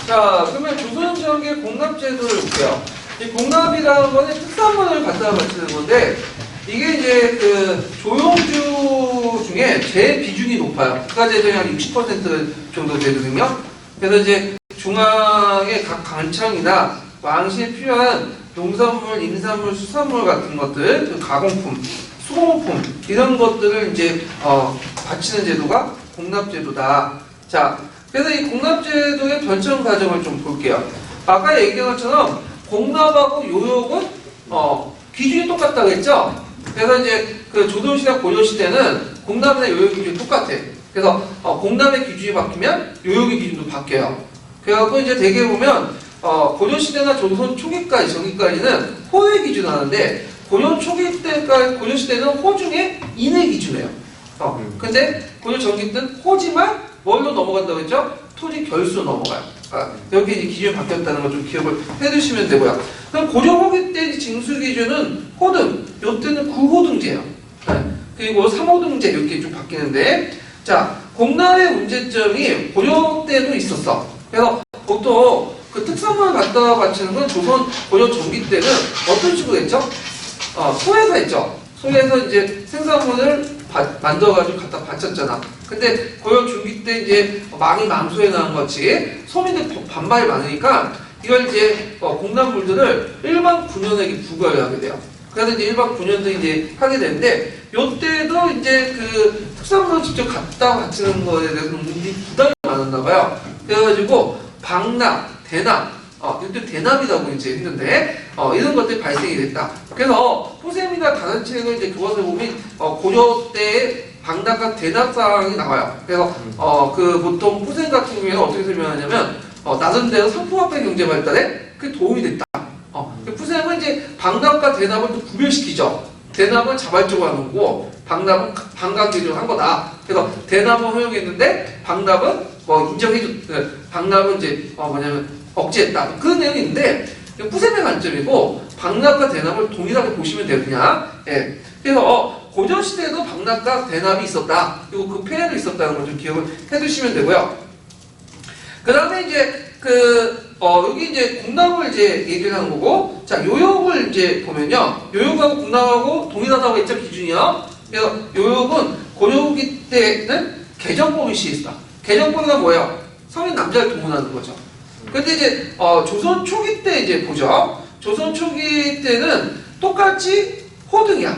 자, 그러면 조선지역의 공납제도를 볼게요. 이 공납이라는 거는 특산물을 갖다가 맞추는 건데, 이게 이제 그 조용주 중에 제일 비중이 높아요. 국가재정이 한 60% 정도 되거든요. 그래서 이제 중앙의 각 관청이나 왕실에 필요한 농산물, 임산물, 수산물 같은 것들, 그 가공품, 수공품 이런 것들을 이제 바치는 제도가 공납제도다. 자, 그래서 이 공납제도의 변천 과정을 좀 볼게요. 아까 얘기한 것처럼 공납하고 요역은 기준이 똑같다고 했죠. 그래서 이제 그 조선시대 고려시대는 공납이나 요역 기준이 똑같아. 그래서 공납의 기준이 바뀌면 요역의 기준도 바뀌어요. 그래갖고 이제 대개 보면 고려시대나 조선 초기까지 저기까지는 호의 기준 하는데 고려 초기 때까지 고려 시대는 호 중에 인의 기준이에요. 근데 고려 전기 때는 호지만 뭘로 넘어간다고 했죠? 토지 결수로 넘어가요. 여기 이제 기준이 바뀌었다는 걸 좀 기억을 해두시면 되고요. 그럼 고려 후기 때 징수 기준은 호등, 요때는 구호등제예요. 그리고 3호등제 이렇게 좀 바뀌는데, 자, 공납의 문제점이 고려 때도 있었어. 그래서 보통 그 특산물을 갖다 바치는 건 조선 고려 전기 때는 어떤 식으로 했죠? 소에서 했죠. 소에서 이제 생산물을 만들어가지고 갖다 바쳤잖아. 근데 고려 중기 때 이제 망이 망소에 나온 것이 소민들 반발이 많으니까 이걸 이제 공납물들을 일반 군현에게 부과를 하게 돼요. 그래서 이제 일반 군현들이 이제 하게 되는데 요때도 이제 그 특산물을 직접 갖다 바치는 거에 대해서 굉장히 부담이 많았나 봐요. 그래가지고 방납, 대납, 이때 대납이라고 이제 했는데, 이런 것들이 발생이 됐다. 그래서 포셈이나 다른 책을 이제 교과서에 보면, 고려 때의 방납과 대납 사항이 나와요. 그래서, 그 보통 포셈 같은 경우에는 어떻게 설명하냐면, 나름대로 상품화폐 경제 발달에 그게 도움이 됐다. 포셈은 이제 방납과 대납을 또 구별시키죠. 대납은 자발적으로 하는 거고, 방납은 반강제적으로 한 거다. 그래서 대납은 허용했는데, 방납은 방납은 이제 뭐냐면, 억제했다. 그런 내용이 있는데 푸셈의 관점이고 방납과 대납을 동일하게 보시면 돼요. 그냥. 예. 그래서 고전시대에도 방납과 대납이 있었다. 그리고 그 폐해도 있었다는 걸 좀 기억을 해두시면 되고요. 그 다음에 이제 여기 이제 공납을 이제 얘기를 하는 거고, 자, 요역을 이제 보면요. 요역하고 공납하고 동일하다고 했죠, 기준이요. 그래서 요역은 고려후기 때는 개정법이 시했다. 개정법은 뭐예요? 성인 남자를 동원하는 거죠. 근데 이제 조선 초기 때 이제 보죠. 조선 초기 때는 똑같이 호등이야.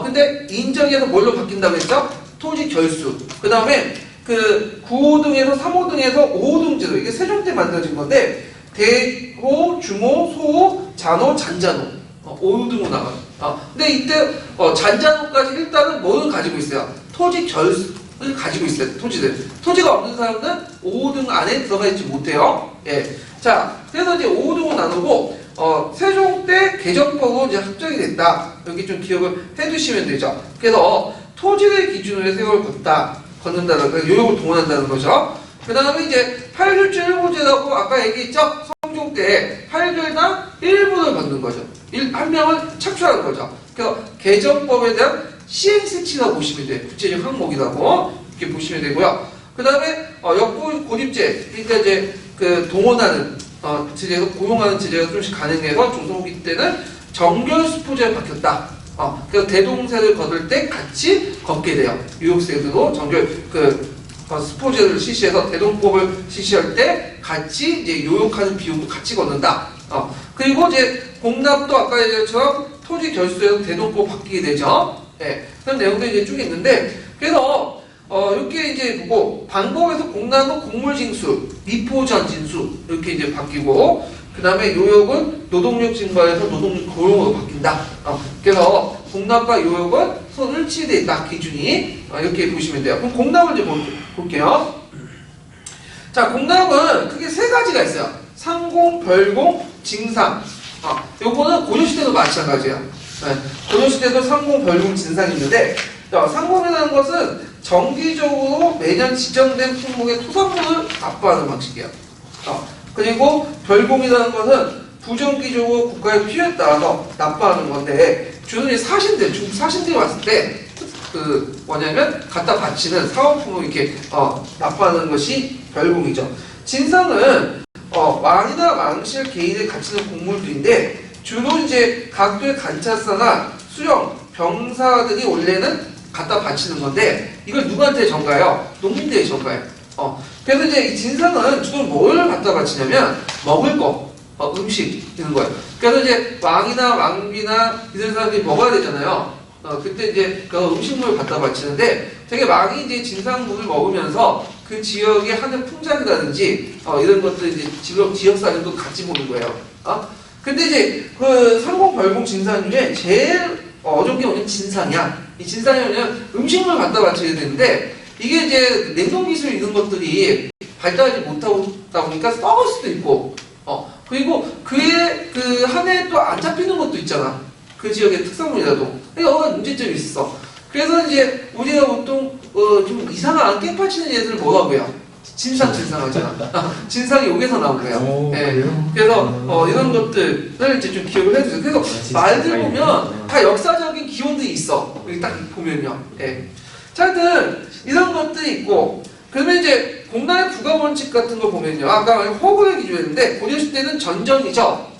근데 인정에서 뭘로 바뀐다고 했죠? 토지 결수. 그 다음에 그 9호등에서 3호등에서 5호등 제도. 이게 세종 때 만들어진 건데 대호, 중호, 소호, 잔호, 잔잔호. 5호등으로 나가요. 근데 이때 잔잔호까지 일단은 뭐를 가지고 있어요? 토지 결수를 가지고 있어요. 토지가 없는 사람은 5호등 안에 들어가 있지 못해요. 예. 자, 그래서 이제 5호등으로 나누고, 세종 때 개정법으로 이제 합정이 됐다. 여기 좀 기억을 해두시면 되죠. 그래서 토지를 기준으로 세월을 걷는다는 거, 요역을 동원한다는 거죠. 그 다음에 이제 8결제 일부제라고 아까 얘기했죠? 성종 때 8결당 1부를 걷는 거죠. 한 명을 착취하는 거죠. 그래서 개정법에 대한 시행세치라고 보시면 돼요. 구체적 항목이라고 이렇게 보시면 되고요. 그 다음에 역부 고립제, 그러니까 이제 그 동원하는 제재가 고용하는 제재가 좀씩 가능해서 조선 후기 때는 정결수포제로 바뀌었다. 그래서 대동세를 거둘 때 같이 걷게 돼요. 유역세도 수포제를 실시해서 대동법을 실시할 때 같이 이제 요역하는 비용도 같이 걷는다. 그리고 이제 공납도 아까 얘기했처럼 토지 결수에서 대동법 바뀌게 되죠. 예, 그런 내용들이 이제 쭉 있는데, 그래서 이렇게 이제 보고 방법에서 공납은 곡물징수, 미포전진수 이렇게 이제 바뀌고, 그 다음에 요역은 노동력 증가에서 노동력 고용으로 바뀐다. 그래서 공납과 요역은 손일치돼 있다. 기준이 이렇게 보시면 돼요. 그럼 공납을 이제 볼게요. 자, 공납은 크게 세 가지가 있어요. 상공, 별공, 징상. 요거는 고려시대도 마찬가지예요. 네. 고려시대도 상공, 별공, 진상이 있는데, 상공이라는 것은 정기적으로 매년 지정된 품목의 토산물을 납부하는 방식이에요. 그리고 별공이라는 것은 부정기적으로 국가의 필요에 따라서 납부하는 건데, 주로 중국 사신들이 왔을 때 뭐냐면 갖다 바치는 사원품을 이렇게 납부하는 것이 별공이죠. 진상은 왕이나 왕실 개인을 갖추는 곡물들인데 주로 이제 각도의 관찰사나 수령, 병사들이 원래는 갖다 바치는 건데 이걸 누구한테 전가요? 농민들에 전가요. 그래서 이제 이 진상은 주로 뭘 갖다 바치냐면 먹을 거, 음식 이런 거예요. 그래서 이제 왕이나 왕비나 이런 사람들이 먹어야 되잖아요. 그때 이제 그 음식물을 갖다 바치는데 되게 왕이 이제 진상물을 먹으면서 그 지역의 하늘 풍작이라든지 이런 것들 이제 지역 사정도 같이 보는 거예요. 근데 이제 그 상공벌공 진상 중에 제일 어려운 게 뭐냐면 진상이야. 이 진상이 뭐냐면 음식물 갖다 바쳐야 되는데 이게 이제 냉동 기술 이런 것들이 발달하지 못하다 보니까 썩을 수도 있고 그리고 그의 그 한 해에 또 안 잡히는 것도 있잖아. 그 지역의 특성물이라도. 그러니까 문제점이 있어. 그래서 이제 우리가 보통 좀 이상한 깨파치는 얘들을 뭐라고 해요? 진상하잖아. 진상이 여기서 나온 거예요. 네. 그래서 이런 것들을 이제 좀 기억을 해주세요. 그래서 말들 보면 다 역사적인 기원들이 있어. 여기 딱 보면요. 네. 자, 하여튼 이런 것들이 있고 그러면 이제 공나의 부가원칙 같은 거 보면요. 아까 호구의 기준이었는데 고려시대는 전정이죠.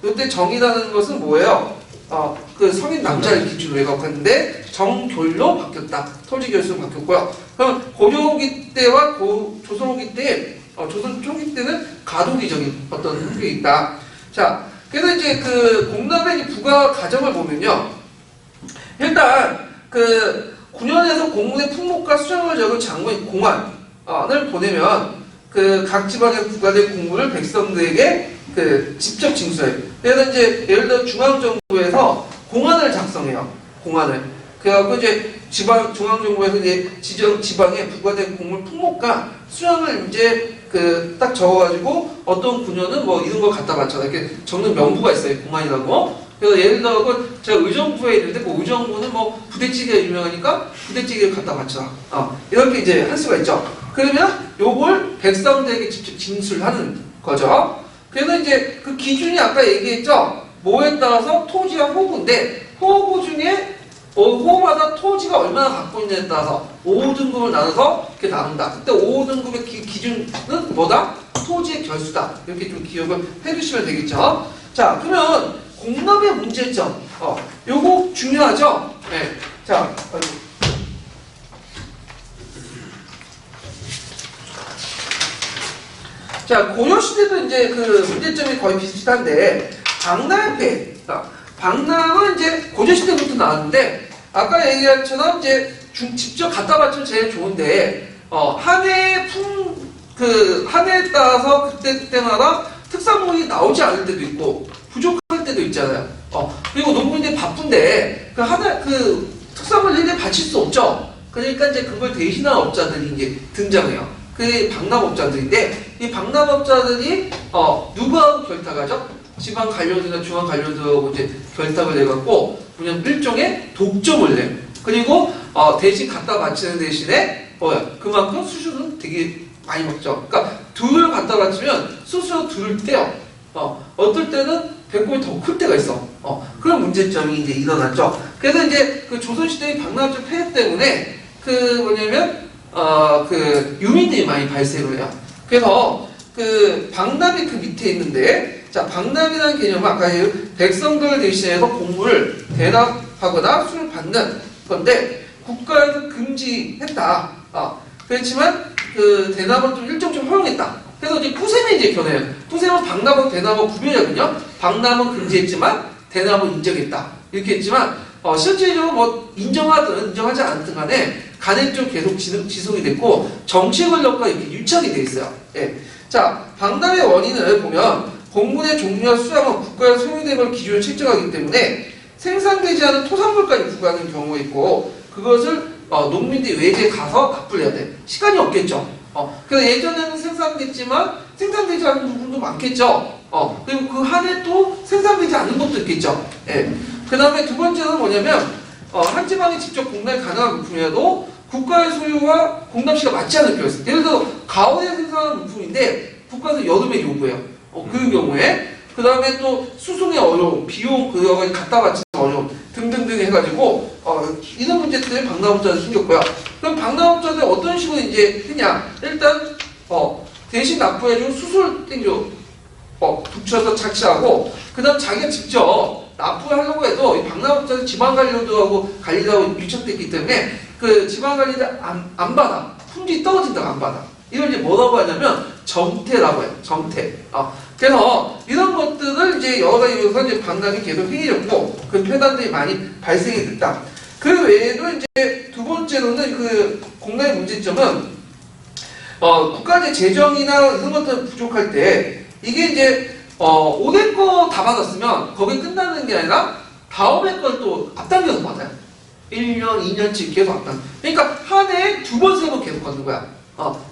이때 정이라는 것은 뭐예요? 그 성인 남자를 기준으로 해갖는데 정교로 바뀌었다. 토지 결수로 바뀌었고요. 그럼 고려기 때와 조선후기 때, 조선 초기 때는 가도기적인 어떤 흐름이 있다. 자, 그래서 이제 그 공납의 부가 과정을 보면요. 일단 그 9년에서 공문의 품목과 수령을 적은 장군 공안을 보내면 그 각 지방에 부과된 공문을 백성들에게 그 직접 징수해요. 그래서 이제 예를 들어 중앙정부에서 공안을 작성해요. 공안을. 그래갖고 이제 중앙정부에서 이제 지방에 부과된 공물 품목과 수령을 이제 그 딱 적어가지고 어떤 군요는 뭐 이런 거 갖다 바쳐. 이렇게 적는 명부가 있어요. 공안이라고. 그래서 예를 들어 제가 의정부에 있는데 그 의정부는 뭐 부대찌개가 유명하니까 부대찌개를 갖다 바쳐. 이렇게 이제 할 수가 있죠. 그러면 요걸 백성들에게 직접 징수하는 거죠. 그래서 이제 그 기준이 아까 얘기했죠. 뭐에 따라서 토지와 호구인데 호구 중에 호구마다 토지가 얼마나 갖고 있느냐에 따라서 5등급을 나눠서 이렇게 나눈다. 그때 5등급의 기준은 뭐다? 토지의 결수다. 이렇게 좀 기억을 해주시면 되겠죠. 자, 그러면 공납의 문제점. 요거 중요하죠? 네. 자, 자, 고려시대도 이제 그 문제점이 거의 비슷한데, 박람회. 박람은 이제 고려시대부터 나왔는데, 아까 얘기한 것처럼 이제 직접 갖다 바치면 제일 좋은데, 한 해에 따라서 그때마다 특산물이 나오지 않을 때도 있고, 부족할 때도 있잖아요. 그리고 농민들이 바쁜데, 그 특산물 일일이 바칠 수 없죠. 그러니까 이제 그걸 대신한 업자들이 이제 등장해요. 그게 박람업자들인데 이 박람업자들이 누구하고 결탁하죠? 지방 관료들이나 중앙 관료들하고 이제 결탁을 해갖고 그냥 일종의 독점을 내. 그리고 대신 갖다 바치는 대신에 그만큼 수수료는 되게 많이 먹죠. 그러니까 둘을 갖다 바치면 수수료 둘을 떼요. 어떨 때는 배꼽이 더 클 때가 있어. 그런 문제점이 이제 일어났죠. 그래서 이제 그 조선시대의 박람업자 폐해 때문에 그 유민들이 많이 발생을 해요. 그래서 그 박람이 그 밑에 있는데, 자, 박람이라는 개념은 아까 백성들을 대신해서 공물을 대납하거나 수를 받는 건데 국가에서 금지했다. 그렇지만 그 대납은 좀 일정좀 허용했다. 그래서 이제 푸셈이 이제 견해요. 푸셈은 박람하고 대납하고 구별하거든요. 박람은 금지했지만 대납은 인정했다. 이렇게 했지만 실제적으로 뭐 인정하든 인정하지 않든 간에 간접적으로 계속 지속이 됐고 정치 권력과 이렇게 유착이 돼 있어요. 예. 자, 박람의 원인을 보면 공군의 종류와 수량은 국가의 소유된 걸 기준으로 책정하기 때문에 생산되지 않은 토산물까지 부과하는 경우가 있고 그것을 농민들이 외지에 가서 납부를 해야 돼. 시간이 없겠죠. 그래서 예전에는 생산됐지만 생산되지 않은 부분도 많겠죠. 그리고 그 한 해 또 생산되지 않는 것도 있겠죠. 예. 그 다음에 두 번째는 뭐냐면 한 지방이 직접 공납이 가능한 물품이라도 국가의 소유와 공납시가 맞지 않을 경우가 있어요. 예를 들어 가을에 생산하는 물품인데 국가에서 여름에 요구해요. 그 경우에 그 다음에 또 수송의 어려움, 비용 그거 갖다 바치는 어려움 등등등 해가지고 이런 문제들이 박람업자들 생겼고요. 그럼 박람업자들 어떤 식으로 이제 했냐? 일단 대신 납부해주고 수술 땡겨 붙여서 착취하고 그 다음 자기가 직접 납부를 하려고 해도 이 방납업자는 지방관리도 하고 관리도 하고 밀착됐기 때문에 그 지방관리를 안 받아. 품질이 떨어진다고 안 받아. 이걸 이제 뭐라고 하냐면 정태라고 해요. 정태. 그래서 이런 것들을 이제 여러 가지 이유에서 이제 방납이 계속 행해졌고 그 폐단들이 많이 발생이 됐다. 그 외에도 이제 두 번째로는 그 공납의 문제점은 국가의 재정이나 이런 것들 부족할 때 이게 이제 올해 거 다 받았으면 거기 끝나는 게 아니라 다음에 걸 또 앞당겨서 받아요. 1년, 2년치 계속 앞당. 그러니까 한 해에 두 번, 세 번 계속 받는 거야.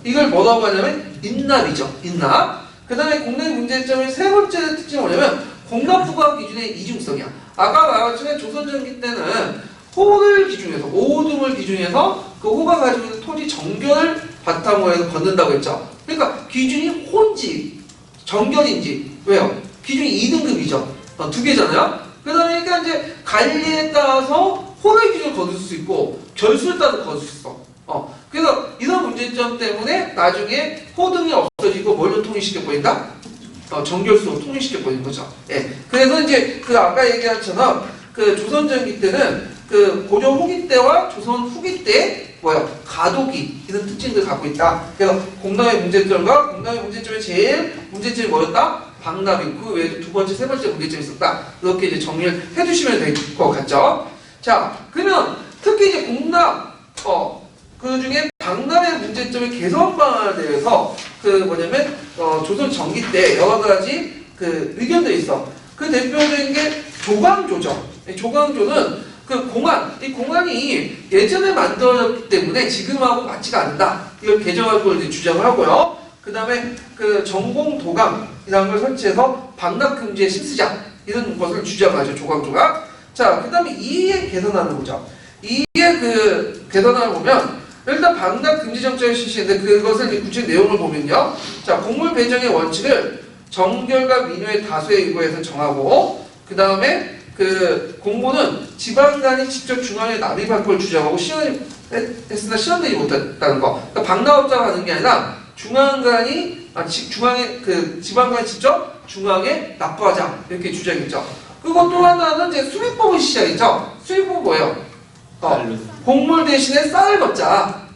이걸 뭐라고 하냐면 인납이죠. 인납. 그 다음에 공납의 문제점의 세 번째 특징이 뭐냐면 공납부과 기준의 이중성이야. 아까 말했지만 조선전기 때는 호를 기준해서 5호등을 기준해서 그 호가 가지고 있는 토지 정결을 바탕으로 해서 걷는다고 했죠. 그러니까 기준이 호인지 정결인지 왜요? 기준이 2등급이죠. 두 개잖아요. 그다음에 그러니까 이제 관리에 따라서 호의 기준을 거둘 수 있고 결수에 따라서 거둘 수 있어. 그래서 이런 문제점 때문에 나중에 호등이 없어지고 뭘로 통일시켜버린다? 정결수로 통일시켜버리는 거죠. 예. 그래서 이제 그 아까 얘기한 것처럼 그 조선전기 때는 그 고종 후기 때와 조선 후기 때 가도기 이런 특징들을 갖고 있다. 그래서 공납의 문제점과 공납의 문제점의 제일 문제점이 뭐였다? 방납이 그 외에도 두 번째, 세 번째 문제점이 있었다. 이렇게 이제 정리를 해주시면 될 것 같죠. 자, 그러면 특히 이제 공납 그 중에 방납의 문제점의 개선 방안에 대해서 그 뭐냐면 조선 전기 때 여러 가지 그 의견들이 있어. 그 대표적인 게 조광조죠. 조광조는 그 공안, 이 공안이 예전에 만들어졌기 때문에 지금하고 맞지가 않는다. 이걸 개정할 걸 이제 주장을 하고요. 그 다음에 그 전공도감이라는 걸 설치해서 방납금지의 실수자 이런 것을 주장하죠. 조광조가. 자, 그 다음에 이에 개선하는 거죠. 이에 그 개선하는 보면 일단 방납금지 정책을 실시했는데 그것을 이제 구체적 내용을 보면요. 자, 공물 배정의 원칙을 정결과 민요의 다수에 의거해서 정하고 그 다음에 그 공무는 지방간이 직접 중앙에 납입할 걸 주장하고 시행했으나 실현되지 못했다는 거. 그러니까 방납업자가 하는 게 아니라 중앙간이 중앙에 그 지방간이 직접 중앙에 납부하자 이렇게 주장했죠. 그리고 또 하나는 이제 수입법의 시작이죠. 수입법 뭐예요? 곡물 대신에 쌀을 걷자.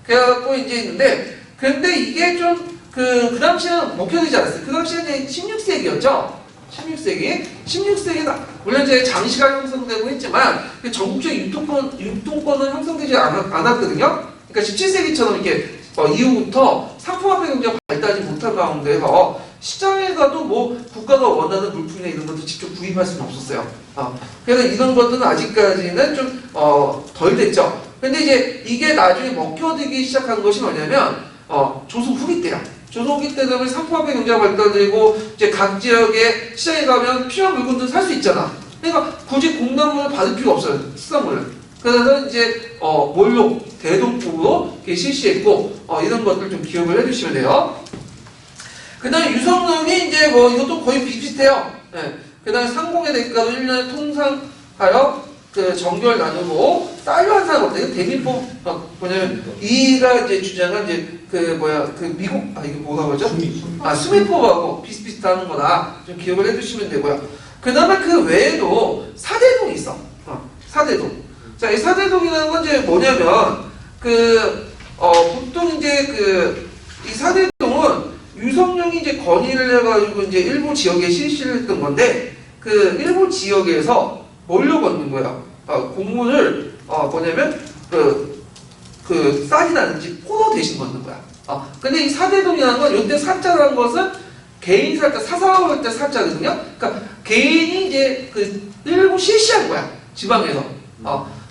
그래갖고 이제 있는데 근데 이게 좀 그 당시에는 목표되지 않았어요. 그 당시에는 16세기였죠. 16세기 물론 이제 장시가 형성되고 했지만 전국적인 유통권은 형성되지 않았거든요. 그러니까 17세기처럼 이렇게 이후부터 상품화폐 경제가 발달하지 못한 가운데서 시장에 가도 뭐 국가가 원하는 물품이나 이런 것도 직접 구입할 수는 없었어요. 그래서 이런 것들은 아직까지는 좀 덜 됐죠. 근데 이제 이게 나중에 먹혀들기 시작한 것이 뭐냐면 조선 후기 때야. 조선 후기 때 되면 상품화폐 경제가 발달되고 이제 각 지역에 시장에 가면 필요한 물건들 살 수 있잖아. 그러니까 굳이 공납물을 받을 필요가 없어요. 수산물을. 그래서 이제 뭘로 대동법으로 실시했고 이런 것들 좀 기억을 해주시면 돼요. 그 다음에 유성능이 이제 뭐 이것도 거의 비슷해요. 네. 그 다음에 상공의 대가로 1년에 통상하여 그 정결 나누고 쌀로 한 사람 어때요? 대민법 뭐냐면 이가 이제 주장한 이제 그 미국 이게 뭐라고 그러죠? 수미법하고 비슷비슷한 거다. 좀 기억을 해주시면 되고요. 그 다음에 그 외에도 사대동이 있어. 사대동. 자, 이 사대동이라는 건 이제 뭐냐면 보통 이제 이 사대동은 유성룡이 이제 건의를 해가지고 이제 일부 지역에 실시를 했던 건데 그 일부 지역에서 뭘로 걷는 거야? 공문을 뭐냐면 쌀이라든지 포도 대신 걷는 거야. 근데 이 사대동이라는 건 이때 사자라는 것은 개인 사자, 사사하고 할 때 사자거든요. 그러니까 개인이 이제 일부 실시한 거야 지방에서.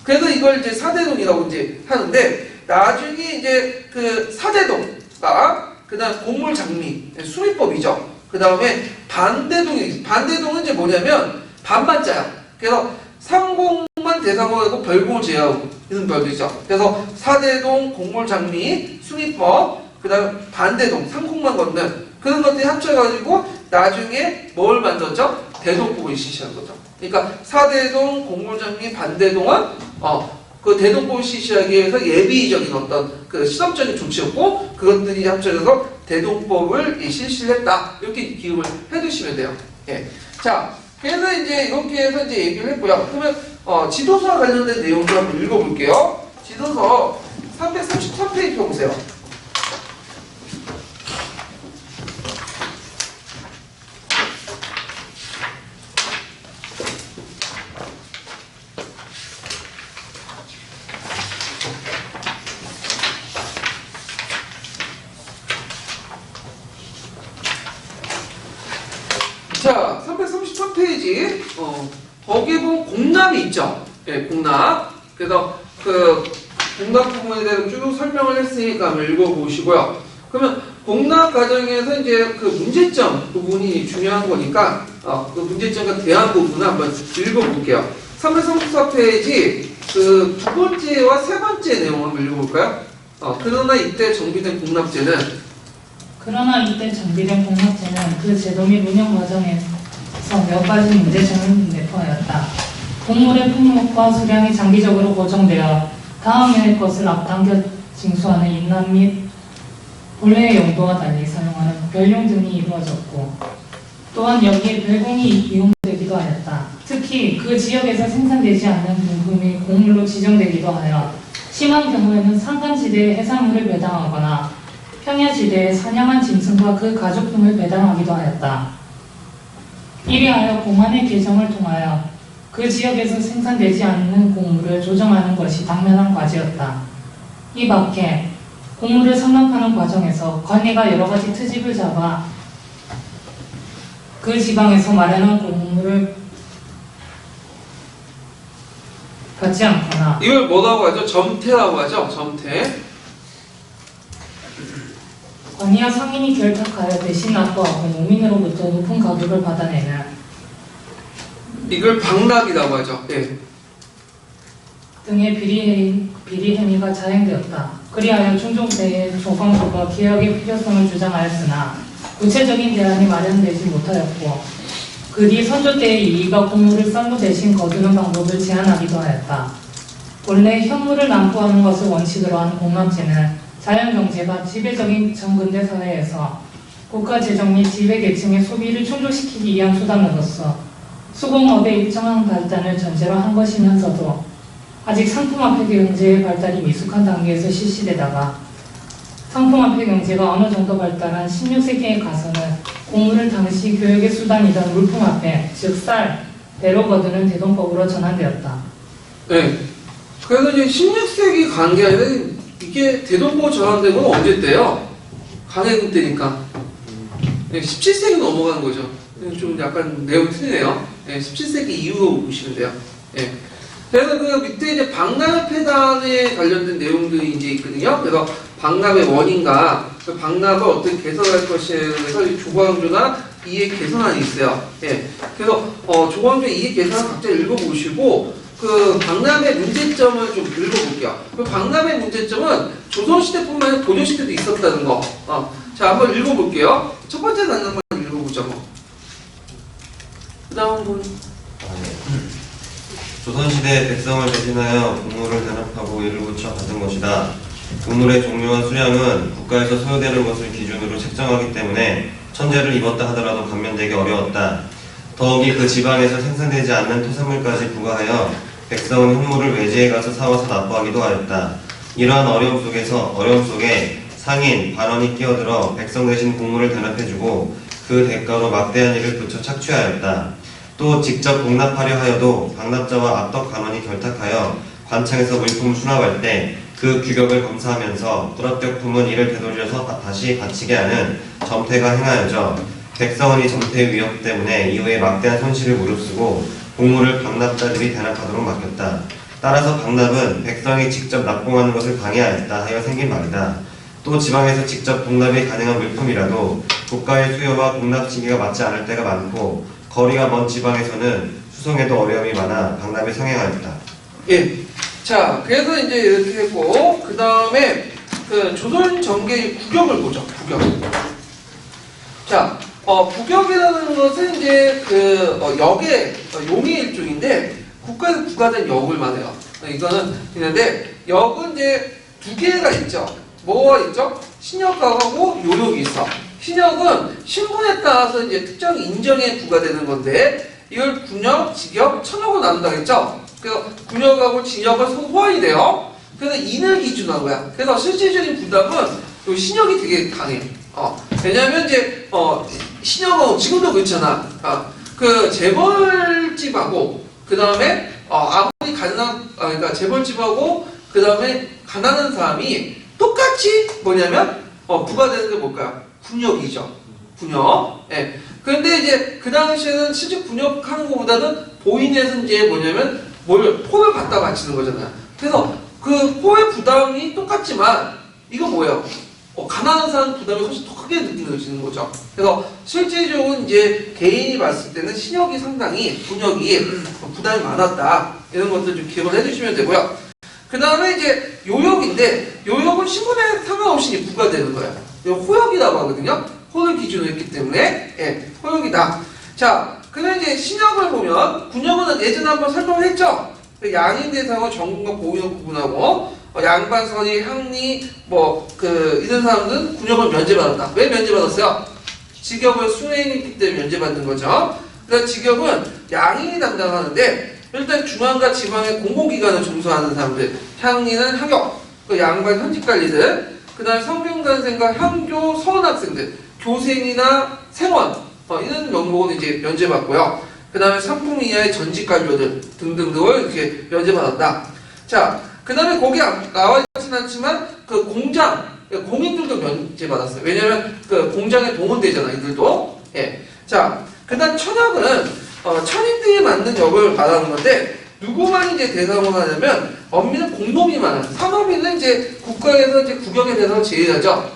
그래서 이걸 이제 사대동이라고 이제 하는데 나중에 이제 사대동가 그다음 공물 장미 수미법이죠. 그 다음에 반대동은 이제 뭐냐면 반반자야. 그래서 상공만 대상으로 하고 별공을 제외하고 이런 별들이죠. 그래서 사대동, 공물 장미, 수미법, 그 다음 반대동, 상공만 걷는 그런 것들이 합쳐가지고 나중에 뭘 만들었죠? 대동법을 실시한 거죠. 그러니까 사대동, 공물 장미, 반대동은 그 대동법을 실시하기 위해서 예비적인 어떤 그 시험적인 조치였고 그것들이 합쳐져서 대동법을 실시를 했다. 이렇게 기억을 해두시면 돼요. 예. 자, 그래서 이제 이렇게 해서 이제 얘기를 했고요. 그러면 지도서와 관련된 내용도 한번 읽어볼게요. 지도서 333페이지 보세요. 자, 333페이지. 거기에 보면 공납이 있죠. 예, 공납. 그래서 그 공납 부분에 대해서 쭉 설명을 했으니까 한번 읽어보시고요. 그러면 공납 과정에서 이제 그 문제점 부분이 중요한 거니까 그 문제점과 대안 부분을 한번 읽어볼게요. 334페이지 그 두 번째와 세 번째 내용 한번 읽어볼까요? 그러나 이때 정비된 공납제는 그러나 이때 정비된 공납제는 그 제도 및 운영 과정에서 몇 가지 문제점을 내포하였다. 곡물의 품목과 수량이 장기적으로 고정되어 다음 해의 것을 앞당겨 징수하는 인람 및 본래의 용도와 달리 사용하는 별용 등이 이루어졌고 또한 여기에 별공이 이용되기도 하였다. 특히 그 지역에서 생산되지 않는 물품이 곡물로 지정되기도 하여 심한 경우에는 산간지대에 해산물을 배당하거나 평야지대에 사냥한 짐승과 그 가죽 등을 배당하기도 하였다. 이리하여 공안의 개정을 통하여 그 지역에서 생산되지 않는 곡물을 조정하는 것이 당면한 과제였다. 이 밖에 곡물을 상납하는 과정에서 관리가 여러 가지 트집을 잡아 그 지방에서 마련한 곡물을 받지 않거나 이걸 뭐라고 하죠? 점태라고 하죠? 점태. 관이와 상인이 결탁하여 대신 납부하고 농민으로부터 높은 가격을 받아내는 이걸 방납이라고 하죠. 예. 등의 비리 행위가 자행되었다. 그리하여 충종대의 조광조가 개혁의 필요성을 주장하였으나 구체적인 대안이 마련되지 못하였고 그 뒤 선조 때의 이의가 곡물을 쌀로 대신 거두는 방법을 제안하기도 하였다. 본래 현물을 납부하는 것을 원칙으로 한 공납제는 자연경제가 지배적인 전근대 사회에서 국가 재정 및 지배계층의 소비를 충족시키기 위한 수단으로서 수공업의 일정한 발전을 전제로 한 것이면서도 아직 상품화폐 경제의 발달이 미숙한 단계에서 실시되다가 상품화폐 경제가 어느 정도 발달한 16세기에 가서는 곡물을 당시 교역의 수단이던 물품화폐, 즉 쌀, 배로 거두는 대동법으로 전환되었다. 네. 그래서 이제 16세기 간 게 아니라 이게 대동법 전환된 건 언제 때요? 강해군 때니까. 네, 17세기 넘어가는 거죠. 좀 약간 내용 틀리네요. 네, 17세기 이후로 보시면 돼요. 네. 그래서 그 밑에 이제 박납 폐단에 관련된 내용들이 이제 있거든요. 그래서 박납의 원인과 그 박납을 어떻게 개선할 것에 대해서 조광조나 이해 개선안이 있어요. 예. 그래서 조광조 이해 개선안 각자 읽어보시고 그 박납의 문제점을 좀 읽어볼게요. 그 박납의 문제점은 조선시대뿐만 아니라 고려시대도 있었다는 거. 자, 한번 읽어볼게요. 첫 번째 단락만 읽어보자 뭐. 그 다음 분. 조선시대 백성을 대신하여 곡물을 단합하고 이를 붙여 받은 것이다. 곡물의 종류와 수량은 국가에서 소요되는 것을 기준으로 책정하기 때문에 천재를 입었다 하더라도 감면되기 어려웠다. 더욱이 그 지방에서 생산되지 않는 토산물까지 부과하여 백성은 현물을 외지에 가서 사와서 납부하기도 하였다. 이러한 어려움 속에 상인, 반원이 끼어들어 백성 대신 곡물을 단합해주고 그 대가로 막대한 일을 붙여 착취하였다. 또 직접 공납하려 하여도 방납자와 압덕 관원이 결탁하여 관청에서 물품을 수납할 때 그 규격을 검사하면서 불합격품은 이를 되돌려서 다시 바치게 하는 점태가 행하여져 백성은 이 점태의 위협 때문에 이후에 막대한 손실을 무릅쓰고 곡물을 방납자들이 대납하도록 맡겼다. 따라서 방납은 백성이 직접 납공하는 것을 방해하였다 하여 생긴 말이다. 또 지방에서 직접 공납이 가능한 물품이라도 국가의 수요와 공납 시기가 맞지 않을 때가 많고 거리가 먼 지방에서는 수송에도 어려움이 많아 방납이 성행하였다. 예. 자, 그래서 이제 이렇게 했고, 그 다음에 그 조선 정계의 국역을 보죠. 국역. 자, 국역이라는 것은 이제 그 역의 용의 일종인데 국가에서 부과된 역을 말해요. 이거는 있는데 역은 이제 두 개가 있죠. 뭐가 있죠? 신역하고 요역이 있어. 신역은 신분에 따라서 이제 특정 인정에 부과되는 건데 이걸 군역, 직역, 천역으로 나눈다 했죠. 그래서 군역하고 직역은 소호환이 돼요. 그래서 인을 기준으로 한 거야. 그래서 실질적인 부담은 요 신역이 되게 강해. 왜냐면 이제 신역은 지금도 그렇잖아. 그 재벌집하고 그 다음에 아무리 그러니까 재벌집하고 그 다음에 가난한 사람이 똑같이 뭐냐면 부과되는 게 뭘까요? 군역이죠. 군역. 예. 그런데 이제 그 당시에는 실제 군역하는 것보다는 보인에서 이제 뭐냐면 포를 갖다 바치는 거잖아요. 그래서 그 포의 부담이 똑같지만 이거 뭐예요? 가난한 사람 부담이 훨씬 더 크게 느껴지는 거죠. 그래서 실질적으로 이제 개인이 봤을 때는 신역이 상당히 군역이 부담이 많았다. 이런 것들 좀 기억을 해주시면 되고요. 그 다음에 이제 요역인데 요역은 신분에 상관없이 부과되는 거예요. 이거 호역이라고 하거든요. 호를 기준으로 했기 때문에 예, 호역이다. 자, 그럼 이제 신역을 보면 군역은 예전에 한번 설명을 했죠. 양인 대상과 정군과 보인을 구분하고 양반선이, 향리, 이런 사람들은 군역을 면제받았다. 왜 면제받았어요? 직역을 수행했기 때문에 면제받는 거죠. 그래서 직역은 양인이 담당하는데 일단 중앙과 지방의 공공기관을 종사하는 사람들, 향리는 향역, 양반 현직관리들, 그 다음에 성병단생과 향교 서원학생들, 교생이나 생원 이런 명목은 이제 면제받고요. 그 다음에 상품 이하의 전직관료들 등등등을 이렇게 면제받았다. 자, 그 다음에 거기 나와 있진 않지만 그 공장, 공인들도 면제받았어요. 왜냐면 그 공장에 동원되잖아, 이들도. 예. 자, 그 다음 천역은 천인들이 맡는 역을 말하는 건데 누구만 이제 대상으로 하냐면 엄민은 공범이 많아요. 산업인은 이제 국가에서 이제 국역에 대해서 제외하죠.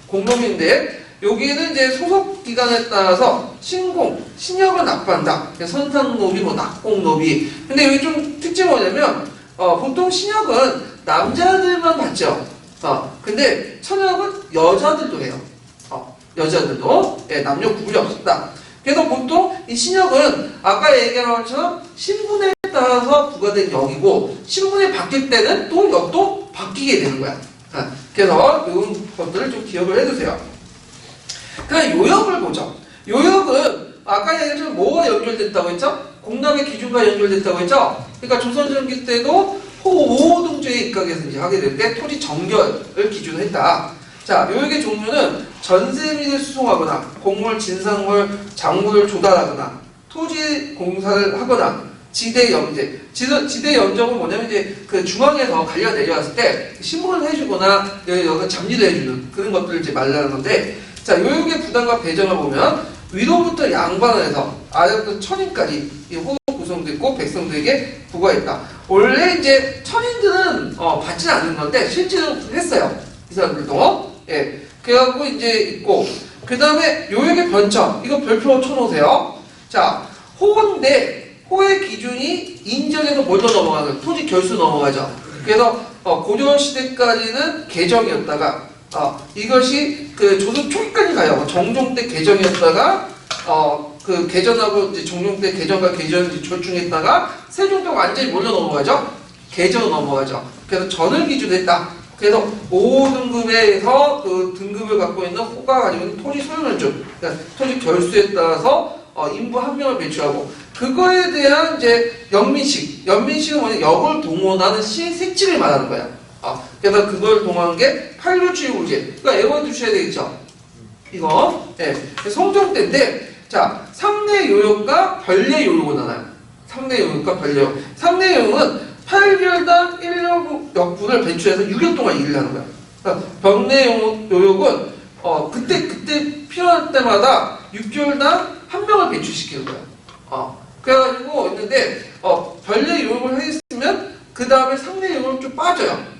공범인데 여기는 이제 소속 기관에 따라서 신역을 납부한다. 선상노비, 낙공노비. 근데 여기 좀 특징이 뭐냐면 보통 신역은 남자들만 받죠. 근데 천역은 여자들도 해요. 여자들도 남녀 구분이 없었다. 그래서 보통 이 신역은 아까 얘기한 것처럼 신분에 따라서 부과된 역이고 신분이 바뀔 때는 또 역도 바뀌게 되는 거야. 그래서 이런 것들을 좀 기억을 해두세요. 그럼 요역을 보죠. 요역은 아까 얘기했지만 뭐가 연결됐다고 했죠? 공납의 기준과 연결됐다고 했죠? 그러니까 조선전기 때도 호오등조에 입각해서 이제 하게 될 때 토지 정결을 기준으로 했다. 자, 요역의 종류는 전세민을 수송하거나 곡물, 진상물, 작물을 조달하거나 토지 공사를 하거나 지대 염제. 지대 염적은 뭐냐면 이제 그 중앙에서 갈려 내려왔을 때 신문을 해주거나 여기서 잡리를 해주는 그런 것들을 이제 말하는 건데 자, 요역의 부담과 배정을 보면 위로부터 양반원에서 아래부터 천인까지 이 호흡 구성됐고 백성들에게 부과했다. 원래 이제 천인들은 받지는 않는 건데 실제로 했어요. 이 사람들도. 예. 그래갖고 이제 있고 그 다음에 요역의 변청 이거 별표 쳐놓으세요. 자, 호인데 호의 기준이 인정에서 뭘로 넘어가는 토지 결수 넘어가죠. 그래서 고려 시대까지는 개정이었다가 이것이 그 조선 초기까지 가요. 정종 때 개정이었다가 그 개전하고 이제 정종 때 개정과 개전이 절충했다가 세종 때 완전히 뭘로 넘어가죠? 개정으로 넘어가죠. 그래서 전을 기준으로 했다. 그래서 5등급에서 그 등급을 갖고 있는 호가 가지고 있는 토지 소유면적, 그러니까 토지 결수에 따라서 인부 한 명을 배출하고 그거에 대한 이제 연민식은 뭐냐 역을 동원하는 색칙을 말하는 거야. 그래서 그걸 동원한 게 팔교추유구제. 그러니까 애원 두셔야 되겠죠. 이거. 예. 성종 때인데 자, 상내 요역과 변례 요역으로 나눠요. 상내 요역과 변례 요역. 상내 요역은 8개월당 1역분을 배출해서 6일 동안 일을 하는 거야. 그러니까 변례 요역은 그때 필요할 때마다 6개월당 한 명을 배출시키는 거야. 그래가지고 있는데 변례 요역을 했으면 그 다음에 상내 요역은 좀 빠져요.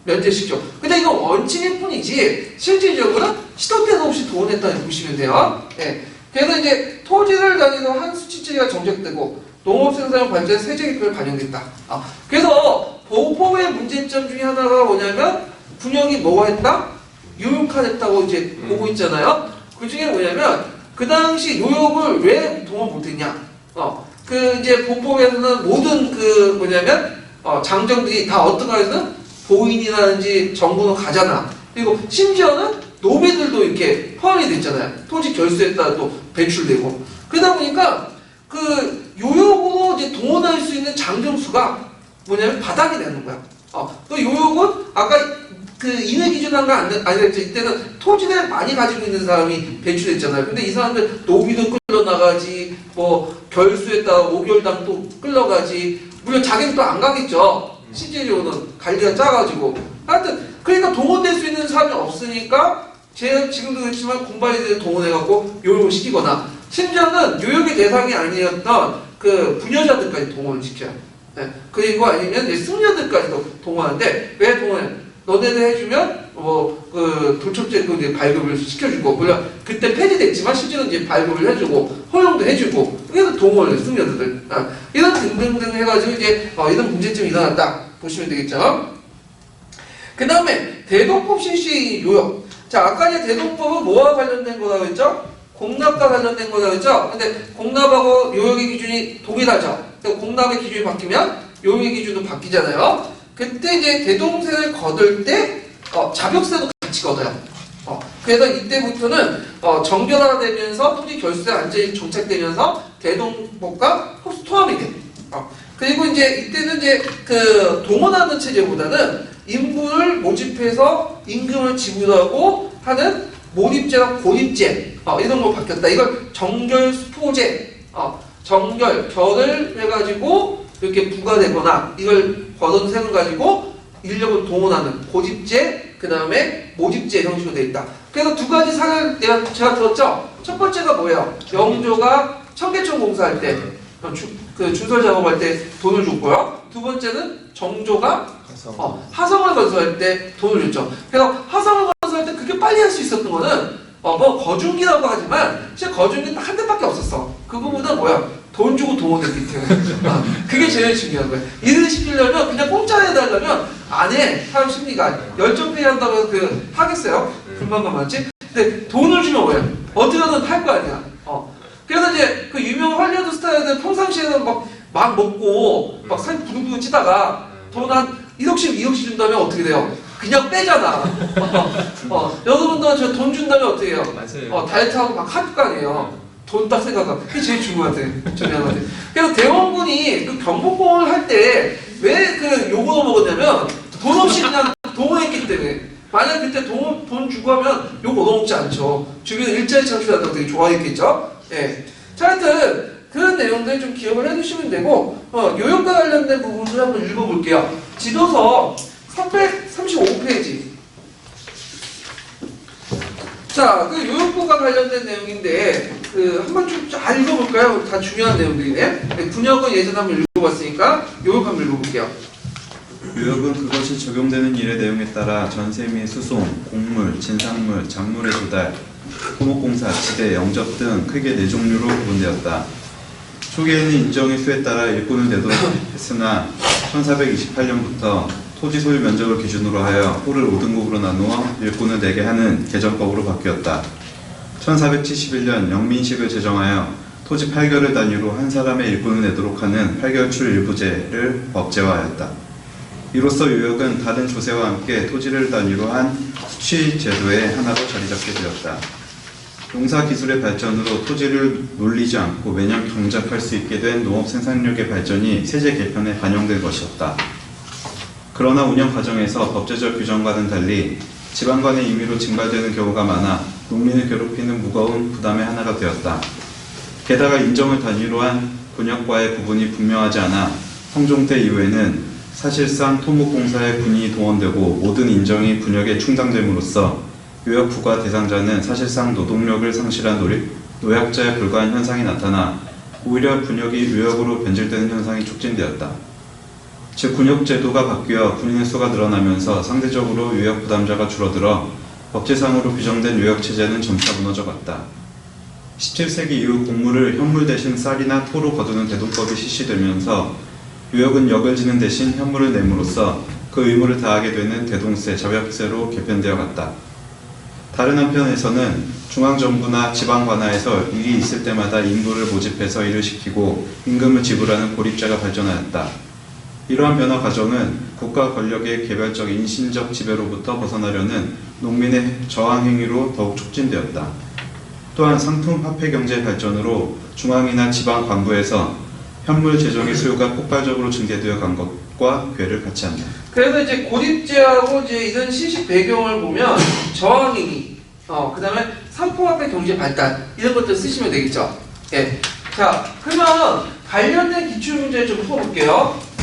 면제시켜. 근데 이건 원칙일 뿐이지 실질적으로 시도 때도 없이 동원했다고 보시면 돼요. 예. 그래서 이제 토지를 다니는 한 수치제가 정착되고 농업생산 발전 세제계획을 반영됐다. 그래서 보호법의 문제점 중에 하나가 뭐냐면 군역이 뭐가 했다? 유효화됐다고 이제 보고 있잖아요. 그 중에 뭐냐면 그 당시 요역을 왜 동원 못했냐? 그 이제 보호법에서는 모든 그 뭐냐면 장정들이 다 어떤 가에서는 보인이라든지 정부는 가잖아. 그리고 심지어는 노비들도 이렇게 포함이 됐잖아요. 토지 결수에 따라 또 배출되고. 그러다 보니까 그 요역으로 이제 동원할 수 있는 장정수가 뭐냐면 바닥이 되는 거야. 그 요역은 아까 그 인해 기준한가 아니랬죠. 이때는 토지를 많이 가지고 있는 사람이 배출했잖아요. 근데 이 사람들 노비도 끌려나가지, 뭐 결수에 따라 5개월당 또 끌려가지. 물론 자기는 또 안 가겠죠. 실질적으로는 관리가 짜가지고. 하여튼 그러니까 동원될 수 있는 사람이 없으니까 제가 지금도 그렇지만 군발이들을 동원해갖고 요역을 시키거나 심지어는 요역의 대상이 아니었던 그 부녀자들까지 동원을 시켜요. 네. 그리고 아니면 이제 승려들까지도 동원하는데 왜 동원해? 너네들 해주면 그 돌촉제 그 이제 발급을 시켜주고 물론 그때 폐지됐지만 실제로 이제 발급을 해주고 허용도 해주고 그래서 동원을 승려들 이런 등등등 해가지고 이제 이런 문제점이 일어났다 보시면 되겠죠. 그 다음에 대동법 실시 요역. 자 아까 이제 대동법은 뭐와 관련된 거라고 했죠? 공납과 관련된 거라고 했죠. 근데 공납하고 요역의 기준이 동일하죠. 공납의 기준이 바뀌면 요역의 기준도 바뀌잖아요. 그때 이제 대동세를 거둘 때 자벽세도 같이 걷어요. 그래서 이때부터는 정결화되면서 토지 결수세 안전이 정착되면서 대동법과 포함이 돼. 그리고 이제 이때는 이제 그 동원하는 체제보다는 인부를 모집해서 임금을 지불하고 하는 모립제와 고립제 이런 거 바뀌었다. 이걸 정결수포제, 정결, 결을 해가지고 이렇게 부과되거나 이걸 버는 세금 가지고 인력을 동원하는 고집제, 그 다음에 모집제 형식으로 되어 있다. 그래서 두 가지 사례를 제가 들었죠? 첫 번째가 뭐예요? 영조가 청계천 공사할 때, 그 주설 작업할 때 돈을 줬고요. 두 번째는 정조가 하성을 건설할 때 돈을 줬죠. 그래서 하성을 건설할 때 그게 빨리 할 수 있었던 거는 뭐 거중기라고 하지만 실제 거중기는 한 대밖에 없었어. 그거보다 뭐야? 돈 주고 동원했기 때문에 그게 제일 중요한 거예요. 일을 시키려면 그냥 공짜로 해달라면 안 해. 사람 심리가 열정페이 한다고 해서 그 하겠어요? 불만감 많지? 근데 돈을 주면 왜? 어떻게든 할 거 아니야. 그래서 이제 그 유명한 할리우드 스타들은 평상시에는 막 먹고 막 살 부둥부둥 찌다가 돈 한 1억씩 2억씩 준다면 어떻게 돼요? 그냥 빼잖아. 여러분도 저 돈 준다면 어떻게 해요? 맞아요. 다이어트하고 막 할 거 아니에요. 돈 딱 생각하고 그게 제일 중요한데 저희한테. 그래서 대원군이 그 경복궁을 할 때 왜 그 욕을 먹었냐면 돈 없이 그냥 동원했기 때문에. 만약 그때 돈 주고 하면 욕 얻어먹지 않죠. 주변에 일자리 창출한다고 되게 좋아했겠죠. 예. 자, 하여튼 그런 내용들 좀 기억을 해두시면 되고 요역과 관련된 부분을 한번 읽어볼게요. 지도서 335페이지. 자, 그 요역부가 관련된 내용인데 한번 좀 잘 읽어볼까요? 다 중요한 내용들이네. 분역은 예전에 한번 읽어봤으니까 요역 한번 읽어볼게요. 요역은 그것이 적용되는 일의 내용에 따라 전세 및 수송, 공물, 진상물, 작물의 조달, 토목공사, 지대, 영접 등 크게 4종류로 구분되었다. 초기에는 인정의 수에 따라 일꾼을 내도록 했으나 1428년부터 토지 소유 면적을 기준으로 하여 호를 5등급으로 나누어 일꾼을 내게 하는 개정법으로 바뀌었다. 1471년 영민식을 제정하여 토지 8결을 단위로 한 사람의 일꾼을 내도록 하는 8결출 일부제를 법제화하였다. 이로써 요역은 다른 조세와 함께 토지를 단위로 한 수취 제도의 하나로 자리잡게 되었다. 농사 기술의 발전으로 토지를 놀리지 않고 매년 경작할 수 있게 된 농업 생산력의 발전이 세제 개편에 반영된 것이었다. 그러나 운영 과정에서 법제적 규정과는 달리 지방 간의 임의로 증발되는 경우가 많아 농민을 괴롭히는 무거운 부담의 하나가 되었다. 게다가 인정을 단위로 한 분역과의 구분이 분명하지 않아 성종 때 이후에는 사실상 토목공사의 분이 동원되고 모든 인정이 분역에 충당됨으로써 요역 부과 대상자는 사실상 노동력을 상실한 노약자에 불과한 현상이 나타나 오히려 분역이 요역으로 변질되는 현상이 촉진되었다. 즉 군역제도가 바뀌어 군인의 수가 늘어나면서 상대적으로 요역 부담자가 줄어들어 법제상으로 규정된 요역체제는 점차 무너져갔다. 17세기 이후 곡물을 현물 대신 쌀이나 토로 거두는 대동법이 실시되면서 요역은 역을 지는 대신 현물을 내므로써 그 의무를 다하게 되는 대동세, 자벽세로 개편되어 갔다. 다른 한편에서는 중앙정부나 지방관하에서 일이 있을 때마다 인부를 모집해서 일을 시키고 임금을 지불하는 고립제가 발전하였다. 이러한 변화 과정은 국가 권력의 개별적 인신적 지배로부터 벗어나려는 농민의 저항 행위로 더욱 촉진되었다. 또한 상품 화폐 경제 발전으로 중앙이나 지방 관부에서 현물 재정의 수요가 폭발적으로 증대되어 간 것과 괴를 같이 한다. 그래서 이제 고립제하고 이제 이런 시식 배경을 보면 저항행위, 그 다음에 상품화폐 경제 발달 이런 것들 쓰시면 되겠죠. 예. 자, 그러면 관련된 기출 문제 좀 풀어볼게요.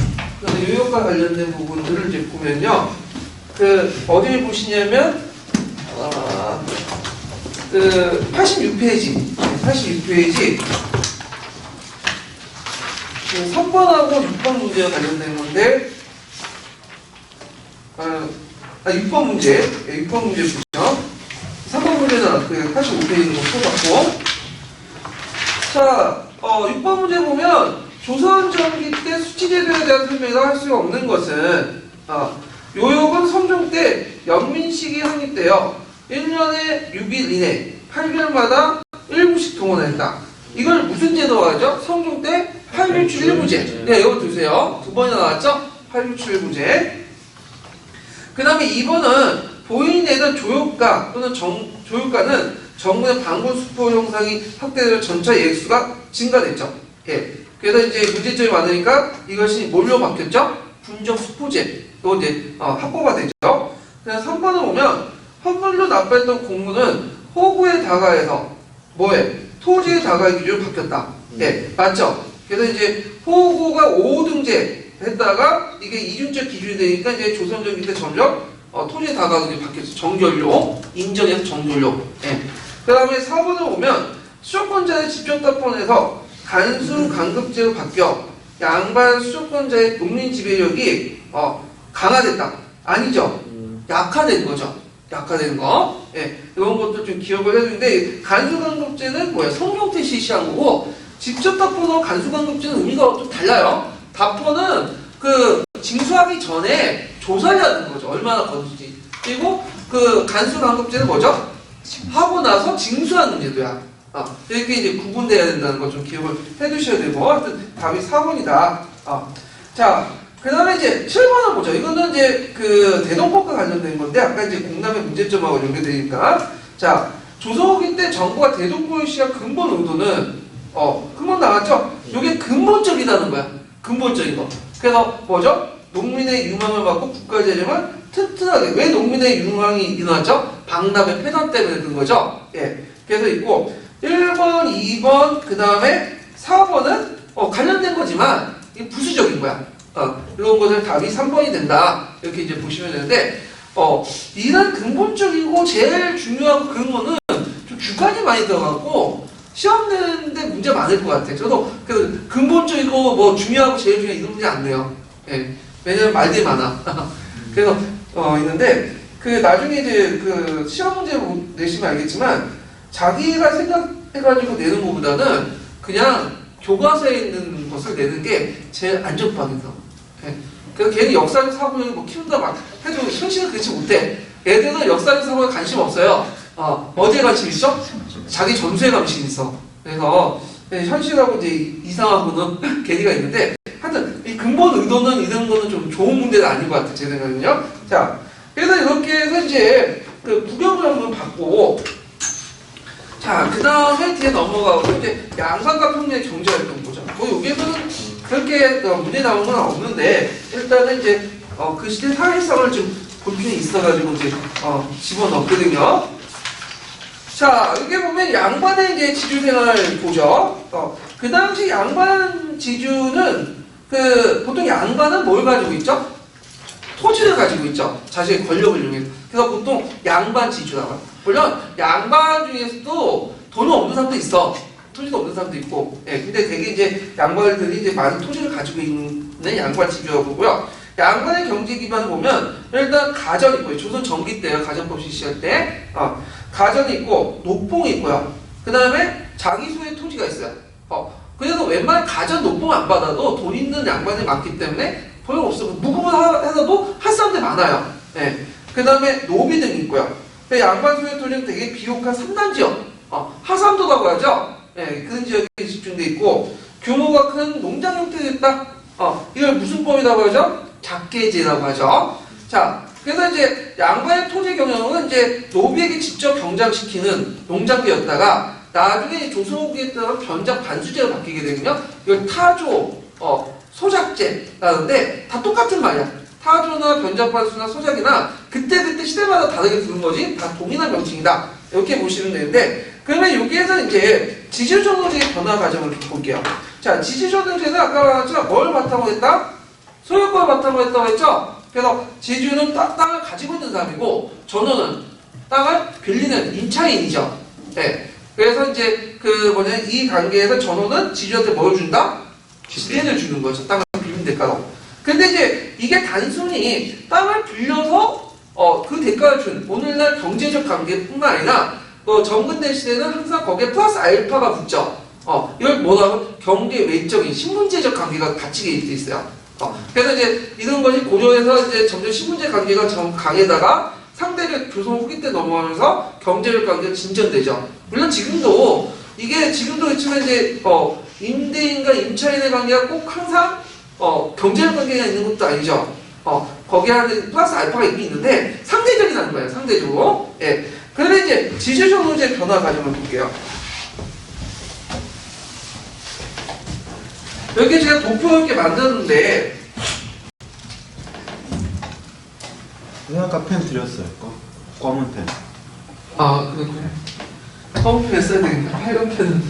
요역과 관련된 부분들을 이제 보면요. 어디를 보시냐면, 86페이지. 86페이지. 3번하고 6번 문제와 관련된 건데, 6번 문제. 6번 문제 보시죠. 3번 문제는 85페이지인 거 풀어봤고. 자, 6번 문제 보면, 조선 전기 때 수치제도에 대한 설명을 할 수 없는 것은 요역은 성종 때 연민식이 확립되어 1년에 6일 이내 8개월마다 1부씩 동원한다. 이걸 무슨 제도가 하죠? 성종 때 867일부제. 네, 이거 두세요. 두 번이나 나왔죠? 867일부제. 그 다음에 2번은 보인에는 조효가 또는 조효가는 정부의 방군 수포 형상이 확대되어 전차 예액수가 증가됐죠. 예. 그래서 이제 문제점이 많으니까 이것이 뭘로 바뀌었죠? 분적 수포제. 이거 이제 합보가 되죠. 그래서 3번을 보면 헌물로 납부했던 공무는 호구에 다가해서 뭐에? 토지에 다가의 기준으로 바뀌었다. 예, 맞죠? 그래서 이제 호구가 5등제 했다가 이게 이중적 기준이 되니까 이제 조선전기 때 점점 토지에 다가의 바뀌었죠. 정결료, 인정해서 정결료. 예. 그 다음에 4번을 보면 수조권자의 집정답본에서 간수 간급제로 바뀌어 양반 수조권자의 농민 지배력이 강화됐다. 아니죠? 약화된 거죠. 약화된 거. 예, 이런 것도 좀 기억을 해주는데 간수 간급제는 뭐야? 성종 때 실시한 거고 직접 답본하고 간수 간급제는 의미가 좀 달라요. 답본은 징수하기 전에 조사를 하는 거죠. 얼마나 거두지. 그리고 간수 간급제는 뭐죠? 하고 나서 징수하는 제도야. 이렇게 이제 구분돼야 된다는 거 좀 기억을 해두셔야 되고, 하여튼 답이 4번이다. 자, 그 다음에 이제 7번을 보죠. 이거는 이제 대동법과 관련된 건데, 아까 이제 공남의 문제점하고 연결되니까. 자, 조선후기 때 정부가 대동법을 시한 근본 의도는, 근본 나왔죠? 이게 근본적이라는 거야. 근본적인 거. 그래서 뭐죠? 농민의 유망을 받고 국가 재정을 튼튼하게. 왜 농민의 유망이 일어났죠? 방남의 폐단 때문에 그런 거죠. 예. 그래서 있고, 1번, 2번, 그 다음에 4번은 관련된 거지만 이게 부수적인 거야. 이런 것들 답이 3번이 된다. 이렇게 이제 보시면 되는데 이런 근본적이고 제일 중요하고 그런 거는 좀 주관이 많이 들어가고 시험 내는데 문제 많을 것 같아. 저도 근본적이고 뭐 중요하고 제일 중요한 이런 문제 안 내요. 예. 왜냐면 말들이 많아. 그래서 있는데 나중에 이제 시험 문제 내시면 알겠지만 자기가 생각해가지고 내는 것보다는 그냥 교과서에 있는 것을 내는 게 제일 안전빵이다. 예. 그래서 걔는 역사적 사고를 뭐 키운다 막 해도 현실은 그렇지 못해. 애들은 역사적 사고에 관심 없어요. 어디에 관심 있어? 자기 점수에 관심 있어. 그래서 현실하고 이제 이상하고는 괴리가 있는데 하여튼 이 근본 의도는 이런 거는 좀 좋은 문제는 아닌 것 같아요. 제 생각은요. 자, 그래서 이렇게 해서 이제 구경을 한번 받고 자, 그 다음에 뒤에 넘어가고, 이제 양산과 평면의 경제활동 보죠. 여기에서는 그렇게 문제 나온 건 없는데, 일단은 이제, 그 시대 사회성을 좀 볼 필요는 있어가지고, 이제, 집어넣거든요. 자, 여기 보면 양반의 이제 지주생활을 보죠. 그 당시 양반 지주는, 보통 양반은 뭘 가지고 있죠? 토지를 가지고 있죠. 자신의 권력을 이용해서. 그래서 보통 양반 지주라고 해요. 물론 양반 중에서도 돈이 없는 사람도 있어. 토지도 없는 사람도 있고. 예, 근데 되게 이제 양반들이 이제 많은 토지를 가지고 있는 양반 지주라고 보고요. 양반의 경제 기반을 보면 일단 가전이 있고요. 조선 전기 때요. 가전법 실시할 때. 가전이 있고 노봉이 있고요. 그 다음에 자기 소유의 토지가 있어요. 그래서 웬만한 가전 노봉 안 받아도 돈 있는 양반이 많기 때문에 소용 없어. 무급을 해서도 할 사람들이 많아요. 예. 그 다음에 노비 등이 있고요. 양반 소유의 토지는 되게 비옥한 산단지역, 하삼도라고 하죠. 예, 그런 지역에 집중돼 있고 규모가 큰 농장 형태였다. 이걸 무슨 법이라고 하죠? 작계제라고 하죠. 자, 그래서 이제 양반의 토지 경영은 이제 노비에게 직접 경작시키는 농작계였다가 나중에 조선 후기에 따라 변작 반수제로 바뀌게 되거든요. 이걸 타조, 소작제라는데 다 똑같은 말이야. 타조나 변작 반수나 소작이나 그때 시대마다 다르게 부르는 거지 다 동일한 명칭이다. 이렇게 보시면 되는데 그러면 여기에서 이제 지주전호제의 변화 과정을 볼게요. 자, 지주전호제는 아까 말했죠. 뭘 바탕으로 했다? 소유권을 바탕으로 했다고 했죠. 그래서 지주는 땅을 가지고 있는 사람이고 전호는 땅을 빌리는 임차인이죠. 네. 그래서 이제 이 관계에서 전호는 지주한테 뭘 준다? 지대를 주는 거죠. 땅을 빌린 대가로. 근데 이제 이게 단순히 땅을 빌려서 그 대가를 준 오늘날 경제적 관계뿐만 아니라 정근대 시대는 항상 거기에 플러스 알파가 붙죠. 이걸 뭐라고 경제 외적인 신분제적 관계가 같이 돼 있어요. 그래서 이제 이런 것이 고려해서 이제 점점 신분제 관계가 좀 강해다가 상대적 조선 후기 때 넘어가면서 경제적 관계가 진전되죠. 물론 지금도 그렇지만 이제 임대인과 임차인의 관계가 꼭 항상 경제적 관계가 있는 것도 아니죠. 거기에 하는 플러스 알파가 있긴 있는데 상대적이라는 거예요. 상대적으로. 예. 그런데 이제 지주전호제 변화 과정을 볼게요. 여기 제가 도표 이렇게 만들었는데 그냥 아까 펜 드렸어요. 검은 펜. 그렇군요. 검은 펜 써야 되겠다. 빨간 펜은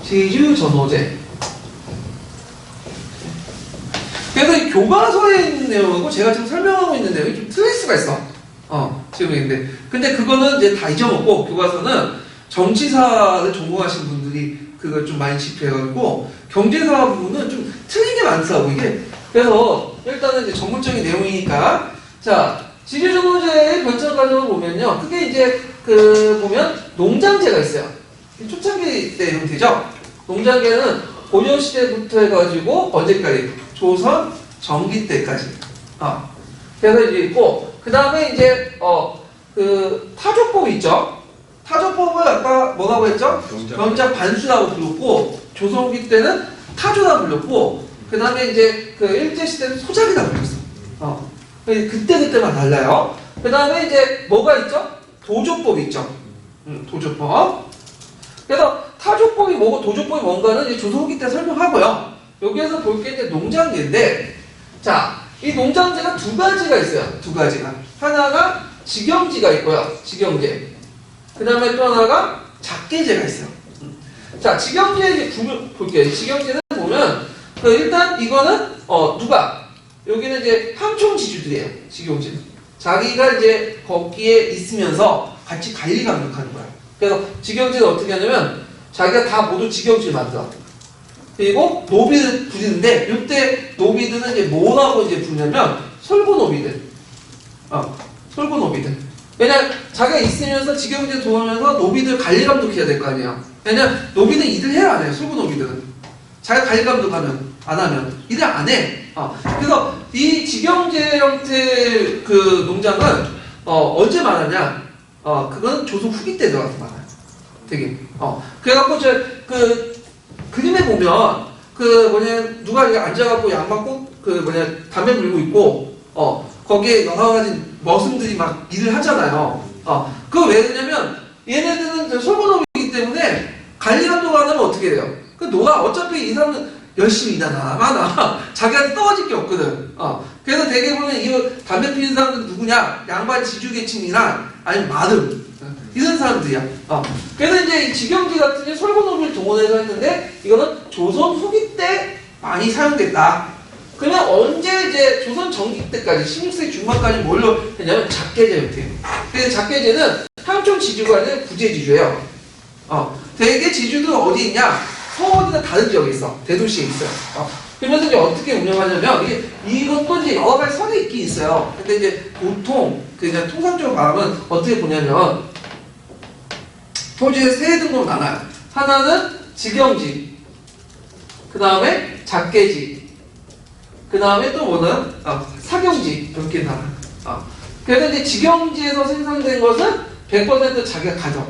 지주전호제. 그래서 이 교과서에 있는 내용하고 제가 지금 설명하고 있는 내용이 좀 틀릴 수가 있어. 지금 근데 그거는 이제 다 잊어먹고 교과서는 정치사를 전공하신 분들이 그걸 좀 많이 집해가지고 경제사 부분은 좀 틀린 게 많더라고 이게. 그래서 일단은 이제 전문적인 내용이니까 자 지주전호제의 변천 과정을 보면요, 크게 이제 보면 농장제가 있어요. 초창기 때 형태죠. 농장계는 고려 시대부터 해가지고 언제까지? 조선 정기 때까지. 그래서 이제 있고 그 다음에 이제 타조법이 있죠. 타조법을 아까 뭐라고 했죠? 변작 반수라고 불렀고 조선 후기 때는 타조라고 불렀고 그 다음에 이제 일제 시대는 소작이라고 불렀어. 그때만 달라요. 그 다음에 이제 뭐가 있죠? 도조법이 있죠. 도조법. 그래서 타조법이 뭐고 도조법이 뭔가는 이제 조선 후기 때 설명하고요. 여기에서 볼 게 이제 농장제인데, 자, 이 농장제가 두 가지가 있어요. 두 가지가. 하나가 직영지가 있고요. 직영제. 그 다음에 또 하나가 작계제가 있어요. 자, 직영제 이제 볼게요. 직영제는 보면, 일단 이거는, 여기는 이제 함총지주들이에요. 직영제는. 자기가 이제 거기에 있으면서 같이 관리 감독하는 거야. 그래서 직영제는 어떻게 하냐면, 자기가 다 모두 직영지를 만들어. 그리고 노비를 부리는데 이때 노비들은 이제 뭐라고 이제 부르냐면 솔고노비들. 솔고노비들. 왜냐 자기가 있으면서 직영제 도우면서 노비들 관리 감독해야 될 거 아니에요. 왜냐 노비들 일을 해야 안 해요. 솔고노비들은. 자기가 관리 감독하면 안 하면 일을 안 해. 그래서 이 직영제 형태 농장은 언제 말하냐? 그건 조선 후기 때 들어가서 말아요. 되게. 그래갖고 그림에 보면 누가 이렇게 앉아갖고 양반 꼭 담배 물고 있고 거기에 여러 가지 머슴들이 막 일을 하잖아요. 그거 왜 그러냐면 얘네들은 솔고노비이기 때문에 관리 감독 안 하면 어떻게 돼요? 어차피 이 사람은 열심히 일하나 많아. 자기한테 떨어질 게 없거든. 그래서 대개 보면 이 담배 피는 사람들 누구냐? 양반 지주계층이나 아니면 마름 이런 사람들이야. 그래서 이제 이 직영지 같은 게 솔고노비를 동원해서 했는데 이거는 조선 후기 때 많이 사용됐다. 그러면 언제 이제 조선 정기 때까지 16세기 중반까지 뭘로 했냐면 작계제 형태예요. 그래서 작계제는 함총 지주가 아니라 부재 지주예요. 대개 지주들은 어디 있냐? 서울이나 다른 지역에 있어. 대도시에 있어요. 그러면서 이제 어떻게 운영하냐면 이것도 이제 여러 가지 선이 있긴 있어요. 근데 이제 보통 그냥 통상적으로 말하면 어떻게 보냐면 토지의 세 등으로 나눠요. 하나는 직영지, 그 다음에 작계지, 그 다음에 또 뭐는 사경지 이렇게 나눠요. 그래서 이제 직영지에서 생산된 것은 100% 자기가 가져.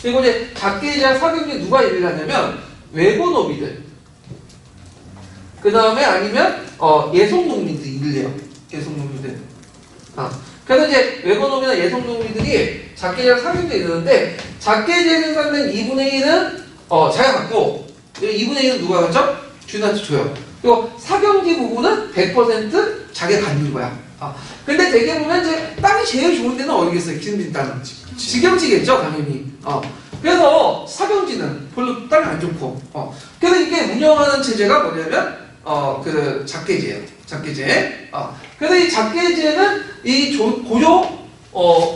그리고 이제 작게 제한 사경제 누가 일을 하냐면 외고노비들. 그 다음에 아니면 예송농민들 일을 해요. 예송농민들. 그래서 이제 외고노비나 예송농민들이 작게 제한 사경제 이러는데 작게 재생산된 2분의 1은 자기가 갖고 2분의 1은 누가 갖죠? 주인한테 줘요. 그리고 사경지 부분은 100% 자기가 갖는 거야. 근데 대개 보면 이제 땅이 제일 좋은 데는 어디겠어요? 기름진 땅은. 직영지겠죠, 당연히. 그래서 사경지는 별로 땅이 안 좋고. 그래서 이게 운영하는 체제가 뭐냐면, 그 작계제예요. 작계제. 그래서 이 작계제는 이 고조,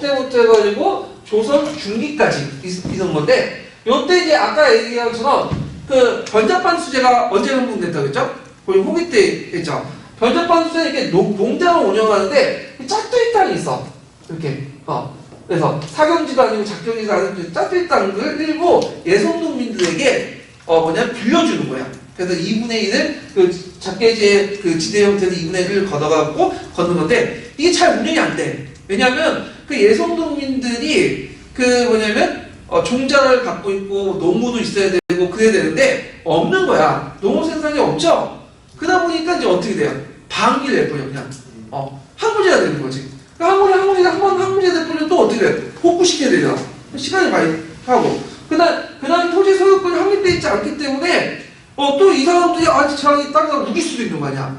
때부터 해가지고 조선 중기까지 있는 건데, 요때 이제 아까 얘기한 것처럼 그 변잡반 수제가 언제 흥분됐다고 했죠? 거의 후기 때 했죠. 변잡반 수제는 이렇게 농장을 운영하는데 짝두이 땅이 있어. 이렇게. 그래서 사경지도 아니고 작경지도 아니고 짝두이 땅을 일부 예송농민들에게 빌려주는 거야. 그래서 2분의 1을 그 작계지의 그 지대 형태로 2분의 1을 걷어갖고 걷는 건데 이게 잘 운영이 안 돼. 왜냐하면 그 예송농민들이 종자를 갖고 있고 농무도 있어야 되고 그래야 되는데 없는 거야. 농업 생산이 없죠. 그러다 보니까 이제 어떻게 돼요? 방기를 내버려 그냥. 항무제가 되는 거지. 항무제가 한번 항무제가 되면 또 어떻게 돼? 복구시켜야 되잖아. 시간이 많이 하고. 그다음 토지 소유권이 확립되어 있지 않기 때문에 또 이 사람들이 저기 땅에다 우길 수도 있는 거 아니야.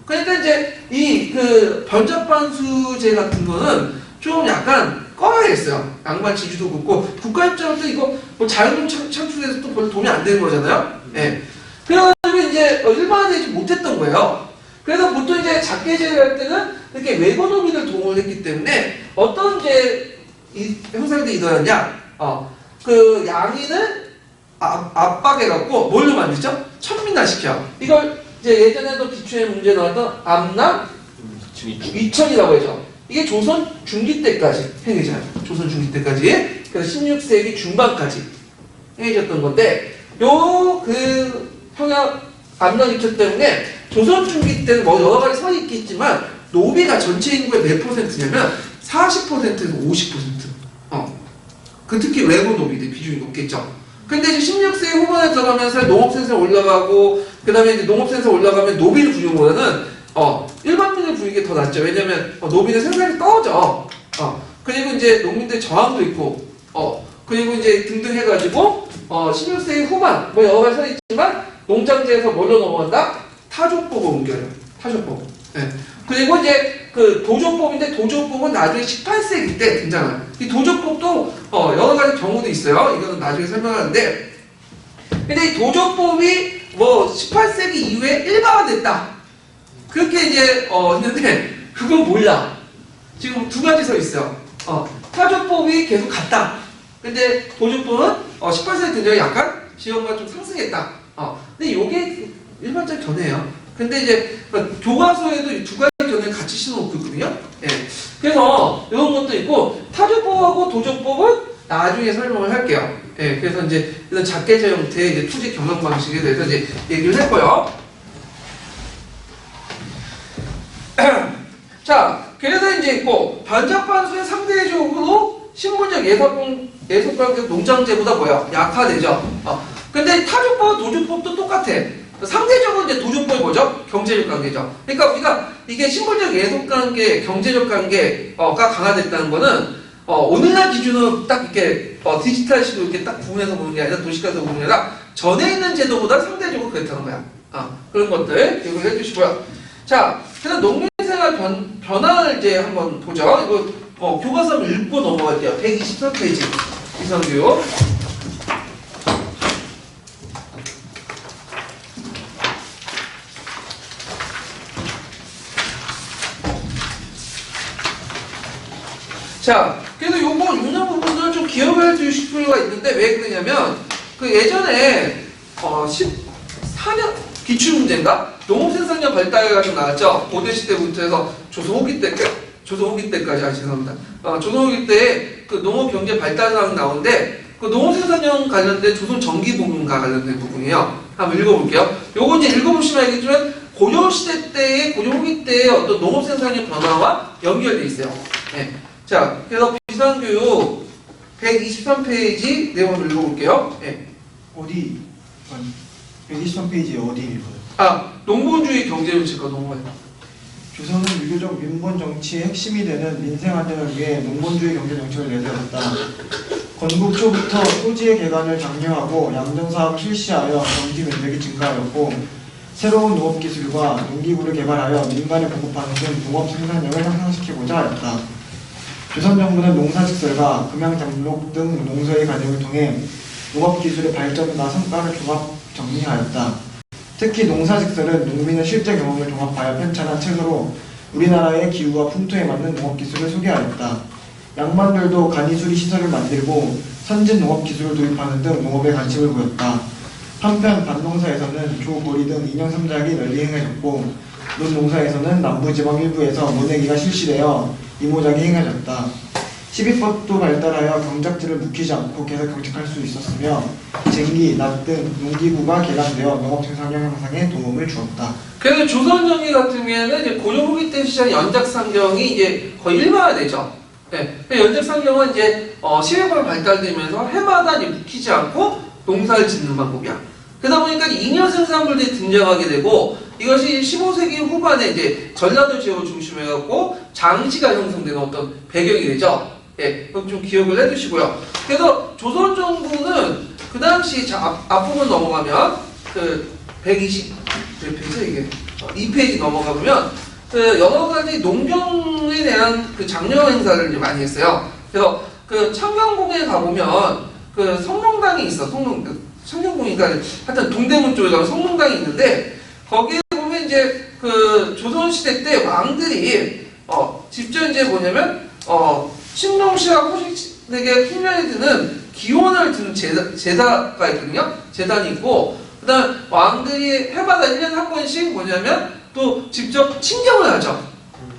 그러니까 이제 이 그 변잡반수제 같은 거는 좀 약간 꺼야겠어요. 양반 지주도 그렇고 국가 입장에서 이거 뭐 자유농 창출해서 또 별로 도움이 안 되는 거잖아요. 예. 그래가지고 이제 일반화되지 못했던 거예요. 그래서 보통 이제 작계제를 할 때는 이렇게 외고노민을 동원을 했기 때문에 어떤 이제 형상들이 일어났냐? 그 양인을 압박해갖고 뭘로 만들죠? 천민화시켜. 이걸 이제 예전에도 기출에 문제 나왔던 암남 위천이라고 하죠. 이게 조선 중기 때까지 행해져요. 조선 중기 때까지. 그래서 16세기 중반까지 행해졌던 건데, 그 평양 암남 위천 때문에 조선 중기 때는 뭐 여러 가지 선이 있겠지만, 노비가 전체 인구의 몇 %냐면 40%에서 50%. 그 특히 외고 노비들 비중이 높겠죠. 근데 이제 16세기 후반에 들어가면서 농업생산 올라가고, 그 다음에 이제 농업생산 올라가면 노비를 부리는 일반민을 부리는 게 더 낫죠. 왜냐면 노비는 생산이 떨어져. 그리고 이제 농민들 저항도 있고, 그리고 이제 등등 해가지고 16세기 후반 뭐 여러 가지 선이 있지만 농장지에서 뭘로 넘어간다? 타조법을 옮겨요. 타조법. 네. 그리고 이제 그 도조법인데 도조법은 나중에 18세기 때 등장해요. 이 도조법도 여러 가지 경우도 있어요. 이거는 나중에 설명하는데, 근데 이 도조법이 뭐 18세기 이후에 일반화됐다. 그렇게 이제 했는데 그건 몰라. 지금 두 가지 서 있어요. 타조법이 계속 갔다. 근데 도조법은 18세기 등장에 약간 지형과 좀 상승했다. 근데 이게 일반적 견해예요. 근데 이제 교과서에도 두 가지 견해를 같이 실어놓고 있거든요. 예. 그래서 이런 것도 있고 타조법하고 도조법은 나중에 설명을 할게요. 예. 그래서 이제 이런 작계제 형태의 이제 투지 경영 방식에 대해서 이제 얘기를 했고요. 자, 그래서 이제 있고 변잡반수의 상대적으로 신분적 예속관계 농장제보다 뭐야? 약화되죠. 근데 타조법과 도조법도 똑같아. 상대적으로 이제 도조법이 뭐죠? 경제적 관계죠. 그러니까 우리가 이게 신분적 예속 관계, 경제적 관계가 강화됐다는 거는 오늘날 기준으로 딱 이렇게 디지털식으로 이렇게 딱 구분해서 보는 게 아니라 도시가에서 보는 게 아니라 전에 있는 제도보다 상대적으로 그렇다는 거야. 그런 것들 기억을 해주시고요. 자, 그래서 농민생활 변화를 이제 한번 보죠. 이거 교과서 읽고 넘어갈게요. 123페이지 이성규. 자, 그래서 요거 유념 부분들을 좀 기억을 해주실 필요가 있는데 왜 그러냐면 그 예전에 14년 기출문제인가? 농업생산력 발달가지고 나왔죠. 고대 시대부터 해서 조선 후기 때까지 죄송합니다. 조선 후기 때에 그 농업 경제 발달사항 나오는데 그 농업생산력 관련된 조선 전기 부분과 관련된 부분이에요. 한번 읽어볼게요. 요거 이제 읽어보시면 알겠지만 고려 시대 때의 고려 후기 때의 어떤 농업생산력 변화와 연결돼 있어요. 네. 자, 그래서 비상교육 123페이지 내용을 읽어볼게요. 예. 어디? 123페이지에 어디 읽어요? 아, 농본주의 경제정책과 농본. 조선은 유교적 민본 정치의 핵심이 되는 민생 안정을 위해 농본주의 경제 정책을 내세웠다. 건국 초부터 토지의 개간을 장려하고 양전사업을 실시하여 경지 면적이 증가하였고 새로운 농업 기술과 농기구를 개발하여 민간에 보급하는 등 농업 생산력을 향상시키고자 하였다. 조선 정부는 농사직설과 금양장록 등 농서의 과정을 통해 농업 기술의 발전과 성과를 종합 정리하였다. 특히 농사직설은 농민의 실제 경험을 종합하여 편찬한 책으로 우리나라의 기후와 풍토에 맞는 농업기술을 소개하였다. 양반들도 간이수리 시설을 만들고 선진 농업기술을 도입하는 등 농업에 관심을 보였다. 한편 반농사에서는 조보리 등 인형 삼작이 널리 행해졌고 논농사에서는 남부지방 일부에서 모내기가 실시되어 이모작이 행해졌다. 12법도 발달하여 경작지를 묵히지 않고 계속 경작할 수 있었으며 쟁기, 낫 등 농기구가 개량되어 농업 생산력 향상에 도움을 주었다. 그래서 조선 정기 같은 경우에는 이제 고려 후기 때 시작한 연작상경이 이제 거의 일반화되죠. 네. 연작상경은 이제 12법 발달되면서 해마다 이제 묵히지 않고 농사를 짓는 방법이야. 그러다 보니까 잉여 생산물들이 등장하게 되고 이것이 15세기 후반에 이제 전라도 지역을 중심으로 해갖고 장시가 형성되는 어떤 배경이 되죠. 예, 그럼 좀 기억을 해두시고요. 그래서 조선 정부는 그 당시 앞부분 넘어가면 그 120 몇 페이지 이게 2페이지 넘어가보면 그 여러 가지 농경에 대한 그 장려 행사를 이제 많이 했어요. 그래서 그 창경궁에 가보면 그 성농당이 있어. 창경궁이니까 하여튼 동대문 쪽에 가면 성농당이 있는데 거기에 보면 이제 그 조선시대 때 왕들이 직접 이제 뭐냐면 신농시하고 호식에게 풍년이 드는 기원을 드는 제사가 있거든요. 재단이 있고 그다음 왕들이 해마다 1년에 한 번씩 뭐냐면 또 직접 친경을 하죠.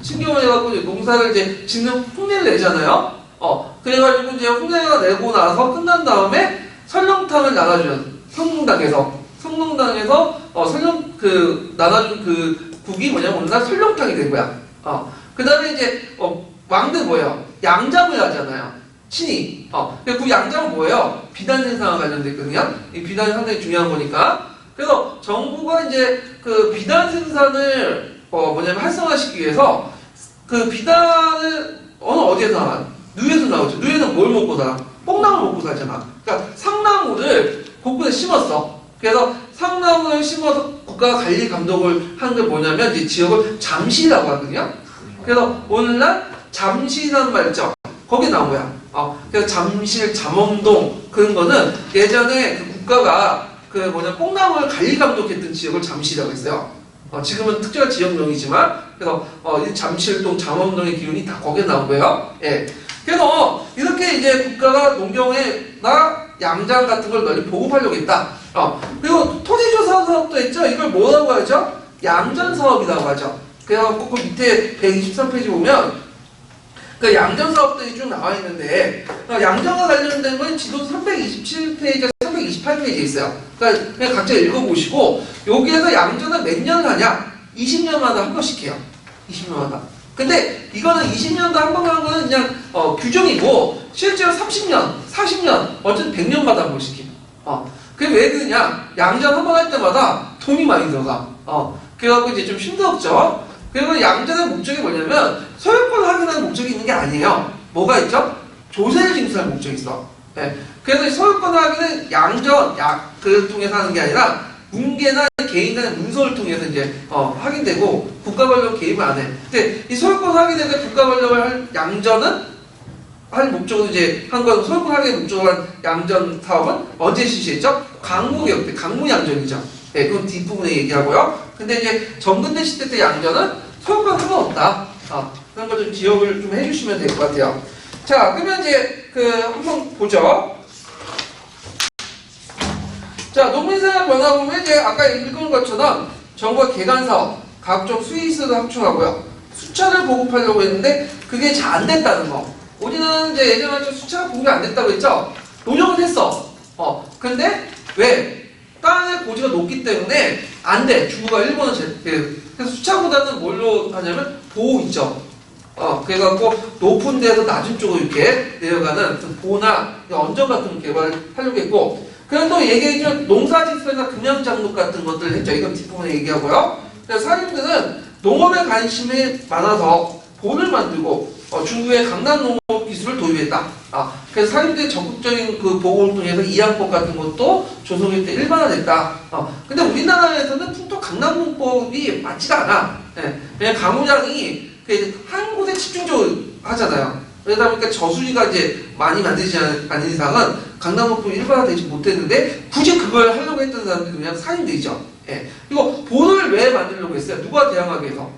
친경을 해갖고 이제 농사를 이제 짓는 흉내를 내잖아요. 그래가지고 이제 흉내가 내고 나서 끝난 다음에 설렁탕을 나눠줘요. 성농당에서 설렁 나눠준 그 국이 뭐냐면 오늘날 설렁탕이 된 거야. 그 다음에 이제 왕들 뭐예요? 양장을 하잖아요. 친히. 그 양장은 뭐예요? 비단 생산과 관련돼 있거든요. 이 비단이 상당히 중요한 거니까. 그래서 정부가 이제 그 비단 생산을 활성화시키기 위해서 그 비단을 어디에서 나와요? 누에서 나오죠. 누에는 뭘 먹고 살아? 뽕나물 먹고 살잖아. 그러니까 상나무를 곳곳에 심었어. 그래서 상나무를 심어서 국가가 관리 감독을 한 게 뭐냐면 이제 지역을 잠시라고 하거든요. 그래서 오늘날 잠시라는 말 있죠. 거기 나온 거야. 그래서 잠실, 잠원동 그런 거는 예전에 그 국가가 뽕나무를 관리 감독했던 지역을 잠시라고 했어요. 지금은 특정한 지역명이지만 그래서 이 잠실동, 잠원동의 기운이 다 거기에 나온 거예요. 예. 그래서 이렇게 이제 국가가 농경에나 양장 같은 걸 널리 보급하려고 했다. 그리고 토지조사 사업도 했죠. 이걸 뭐라고 하죠? 양전 사업이라고 하죠. 그래서 그 밑에 123페이지 보면 그 양전 사업들이 쭉 나와 있는데 양전과 관련된 건 지도 327페이지와 328페이지에 있어요. 그러니까 그냥 각자 읽어보시고 여기에서 양전은 몇 년을 하냐? 20년마다 한 번씩 해요. 20년마다. 근데 이거는 20년도 한 번 하는 거는 그냥 규정이고 실제로 30년, 40년, 어쨌든 100년마다 한 번씩 해요. 그게 왜 그러냐? 양전 한 번 할 때마다 돈이 많이 들어가. 그래갖고 이제 좀 힘들었죠. 그리고 양전의 목적이 뭐냐면 소유권을 확인하는 목적이 있는 게 아니에요. 뭐가 있죠? 조세를 징수할 목적이 있어. 네. 그래서 소유권 확인은 양전, 약을 통해서 하는 게 아니라 문계나 개인 간의 문서를 통해서 이제 확인되고 국가 권력 개입을 안 해. 근데 이 소유권 확인에서 국가 권력을 할 양전은 할 목적으로 이제 한 건 소유권 확인의 목적으로 한 양전 사업은 언제 실시했죠? 강무개혁 때 강무양전이죠. 네, 그건 뒷부분에 얘기하고요. 근데 이제 정근대 시대 때 양전은 소유권 상관없다. 그런 걸 좀 기억을 좀 해주시면 될 것 같아요. 자, 그러면 이제 한번 보죠. 자, 농민생활 변화 보면 이제 아까 읽은 것처럼 정부가 개간 사업, 각종 수의사도 합충하고요. 수차를 보급하려고 했는데 그게 잘 안 됐다는 거. 우리는 이제 예전에 수차가 보급이 안 됐다고 했죠. 노력은 했어. 근데 왜? 땅의 고지가 높기 때문에 안 돼. 중국과 일본은 그래서 수차보다는 뭘로 하냐면 보호 있죠. 그래갖고 높은 데서 낮은 쪽으로 이렇게 내려가는 보나 언전 같은 걸 개발하려고 했고, 그래서 또 얘기했죠. 농사짓설이나 금양장독 같은 것들 했죠. 이건 뒷부분에 얘기하고요. 그래서 사람들은 농업에 관심이 많아서 본을 만들고 중국의 강남 농업 기술을 도입했다. 그래서 사람들이 적극적인 그 보고를 통해서 이양법 같은 것도 조선일 때 일반화됐다. 근데 우리나라에서는 풍토 강남 농법이 맞지가 않아. 왜냐면 가무장이 한 곳에 집중적으로 하잖아요. 그러다 보니까 저수지가 이제 많이 만들지 않은 이상은 강남 농법이 일반화되지 못했는데 굳이 그걸 하려고 했던 사람들이 그냥 사인되죠. 그리고 본을 왜 만들려고 했어요? 누가 대항하기 위해서?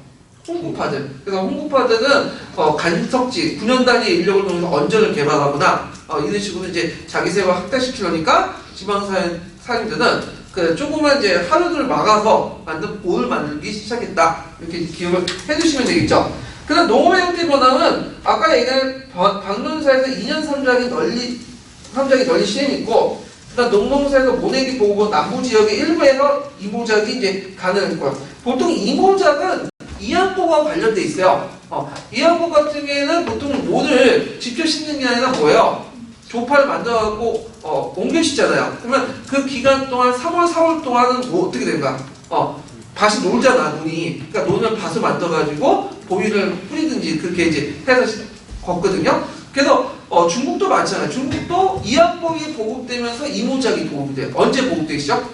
홍구파들. 그래서 홍구파들은 간석지, 9년 단위 인력을 통해서 언전을 개발하거나 이런 식으로 이제 자기 세력을 확대시키려니까 지방사인들은 그 조그만 이제 하루들을 막아서 만든 본을 만들기 시작했다. 이렇게 기억을 해두시면 되겠죠. 그다음 농업의 형태 변화는 아까 얘기한 방론사에서 2년 3작이 널리 시행했고, 그다음 농농사에서 모내기 보고 남부 지역의 일부에서 이모작이 이제 가능했고요. 보통 이모작은 이양보가 관련돼 있어요. 이양보 같은 경우에는 보통 모를 직접 심는 게 아니라 뭐예요? 조파를 만들어갖고 옮겨 심잖아요. 그러면 그 기간 동안 3월, 4월 동안은 뭐 어떻게 된가? 밭이 놀잖아, 논이. 그러니까 논을 밭을 만들어가지고 보위를 뿌리든지 그렇게 이제 해서 걷거든요. 그래서 중국도 많잖아요. 중국도 이양법이 보급되면서 이모작이 보급이 돼요. 언제 보급되시죠?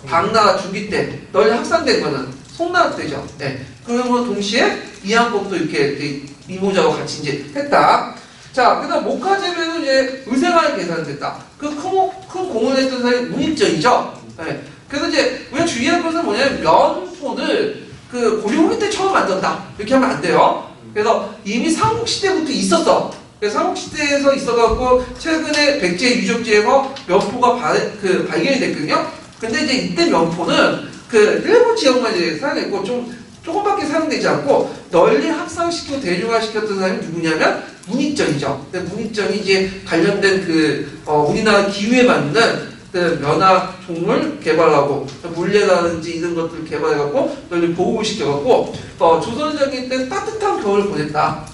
당나라 중기 때 널리 확산된 거는 송나라 때죠. 그러면 동시에 이양법도 이렇게 이모작과 같이 이제 했다. 자, 그 다음 목화 재배는 이제 의생활 계산됐다. 그 큰 공을 했던 사람이 문익전이죠. 그래서 이제 우리가 주의할 것은 뭐냐면 면포를 그 고려 후기 때 처음 만든다. 이렇게 하면 안 돼요. 그래서 이미 삼국시대부터 있었어. 그래서 삼국시대에서 있어갖고 최근에 백제 유적지에서 면포가 발견이 됐거든요. 근데 이제 이때 면포는 그 일부 지역만 이제 사용했고 조금밖에 사용되지 않고 널리 확산시키고 대중화시켰던 사람이 누구냐면 문익전이죠. 문익전이 이제 관련된 우리나라 기후에 맞는 그 면화 종을 개발하고 물레라든지 이런 것들을 개발해갖고 널리 보호를 시켜갖고 조선적인 때 따뜻한 겨울을 보냈다.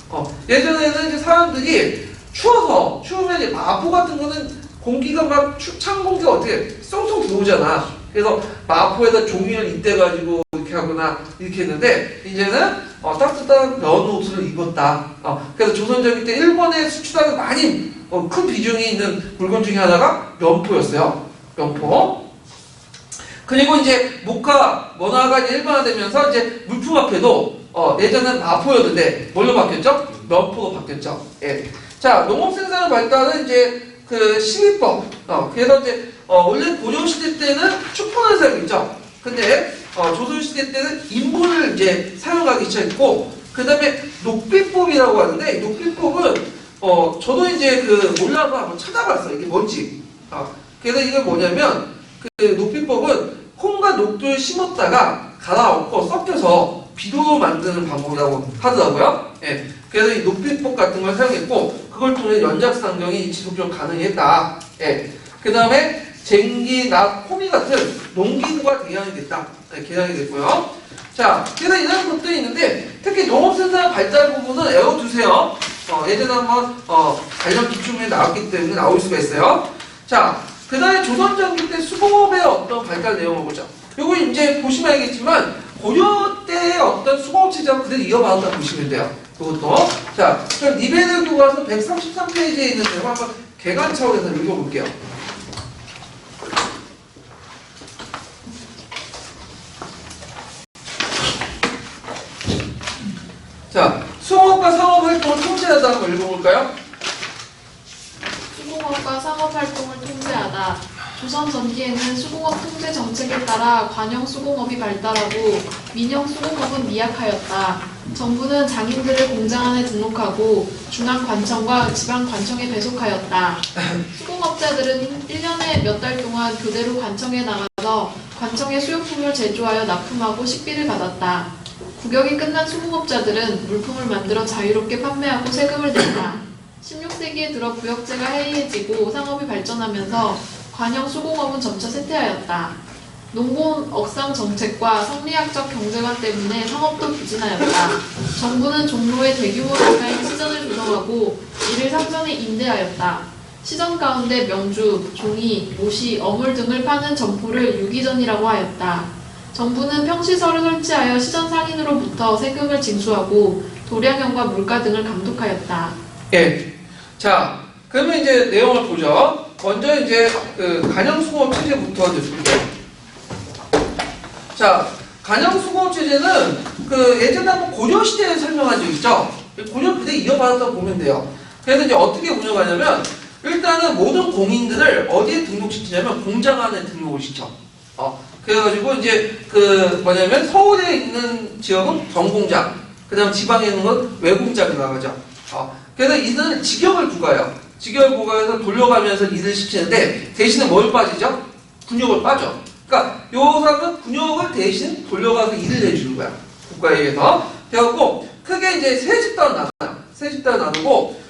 예전에는 이제 사람들이 추우면 이제 마포 같은 거는 공기가 막 찬 공기가 어떻게 쏙쏙 들어오잖아. 그래서 마포에다 종이를 잇대가지고 이렇게 하거나 이렇게 했는데 이제는 따뜻한 면 옷을 입었다. 그래서 조선적인 때 일본에 수출하는 많이 큰 비중이 있는 물건 중에 하나가 면포였어요. 면포. 그리고 이제 목화 원화가 일반화되면서 이제 물품 앞에도 예전엔 마포였는데 뭘로 바뀌었죠? 면포로 바뀌었죠. 자, 농업 생산의 발달은 이제 그 식이법. 그래서 이제 원래 고려 시대 때는 축포를 사용했죠. 근데 조선 시대 때는 인분을 이제 사용하기 시작했고, 그 다음에 녹비법이라고 하는데, 녹비법은 저도 이제 몰라서 한번 찾아봤어요. 이게 뭔지. 그래서 이게 뭐냐면 그 녹비법은 콩과 녹두를 심었다가 갈아엎고 섞여서 비료로 만드는 방법이라고 하더라고요. 그래서 이 녹비법 같은 걸 사용했고, 그걸 통해 연작상경이 지속적으로 가능했다. 그 다음에 쟁기, 낙, 호미 같은 농기구가 개량이 됐다. 개량이 됐고요. 자, 그래서 이런 것들이 있는데 특히 농업생산 발달 부분은 외워두세요. 예전에 한번 관련 기출문에 나왔기 때문에 나올 수가 있어요. 자, 그 다음에 조선전기 때 수공업의 어떤 발달 내용을 보자. 요거 이제 보시면 알겠지만 고려 때의 어떤 수공업 체제하고 그대로 이어받았다 보시면 돼요. 그것도. 자, 그럼 리베르 교과서 133페이지에 있는 내용 한번 개관 차원에서 읽어볼게요. 자, 수공업과 상업활동을 통제하다 한번 읽어볼까요? 수공업과 상업활동을 통제하다. 조선 전기에는 수공업 통제 정책에 따라 관영 수공업이 발달하고 민영 수공업은 미약하였다. 정부는 장인들을 공장 안에 등록하고 중앙 관청과 지방 관청에 배속하였다. 수공업자들은 1년에 몇 달 동안 교대로 관청에 나가서 관청의 수용품을 제조하여 납품하고 식비를 받았다. 국역이 끝난 수공업자들은 물품을 만들어 자유롭게 판매하고 세금을 냈다. 16세기에 들어 구역제가 해이해지고 상업이 발전하면서 관영 수공업은 점차 쇠퇴하였다. 농본 억상 정책과 성리학적 경제관 때문에 상업도 부진하였다. 정부는 종로에 대규모 농가인 시전을 조성하고 이를 상전에 임대하였다. 시전 가운데 명주, 종이, 옷이, 어물 등을 파는 점포를 유기전이라고 하였다. 정부는 평시설을 설치하여 시전 상인으로부터 세금을 징수하고 도량형과 물가 등을 감독하였다. 예. 자, 그러면 이제 내용을 보죠. 먼저 이제 그 간형수공업 체제부터 이제 볼게요. 자, 간형수공업 체제는 그 예전에 한번 고려 시대에 설명한 적 있죠. 고려 그대 이어받아서 보면 돼요. 그래서 이제 어떻게 운영하냐면 일단은 모든 공인들을 어디에 등록시키냐면 공장 안에 등록을 시켜. 그래가지고 이제 그 뭐냐면 서울에 있는 지역은 전공장, 그다음 지방에 있는 건 외공장이 나가죠. 그래서 이들은 직역을 부과해요. 직역을 부과해서 돌려가면서 일을 시키는데 대신에 뭘 빠지죠? 군역을 빠져. 그러니까 요 사람은 군역을 대신 돌려가서 일을 해주는 거야. 국가에 의해서. 그래갖고 크게 이제 세 집단을 나눠요. 세 집단을 나누고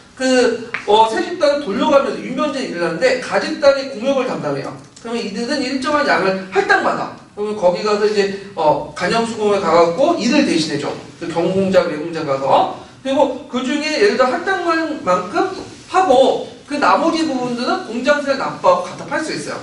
세 집단을 돌려가면서 윤변제 일을 하는데 가집단이 공역을 담당해요. 그러면 이들은 일정한 양을 할당받아. 그러면 거기 가서 이제 간형수공에 가갖고 일을 대신해줘. 그 경공장, 외공장 가서. 그리고 그 중에 예를 들어 할당만큼 하고 그 나머지 부분들은 공장세를 납부하고 갖다 팔 수 있어요.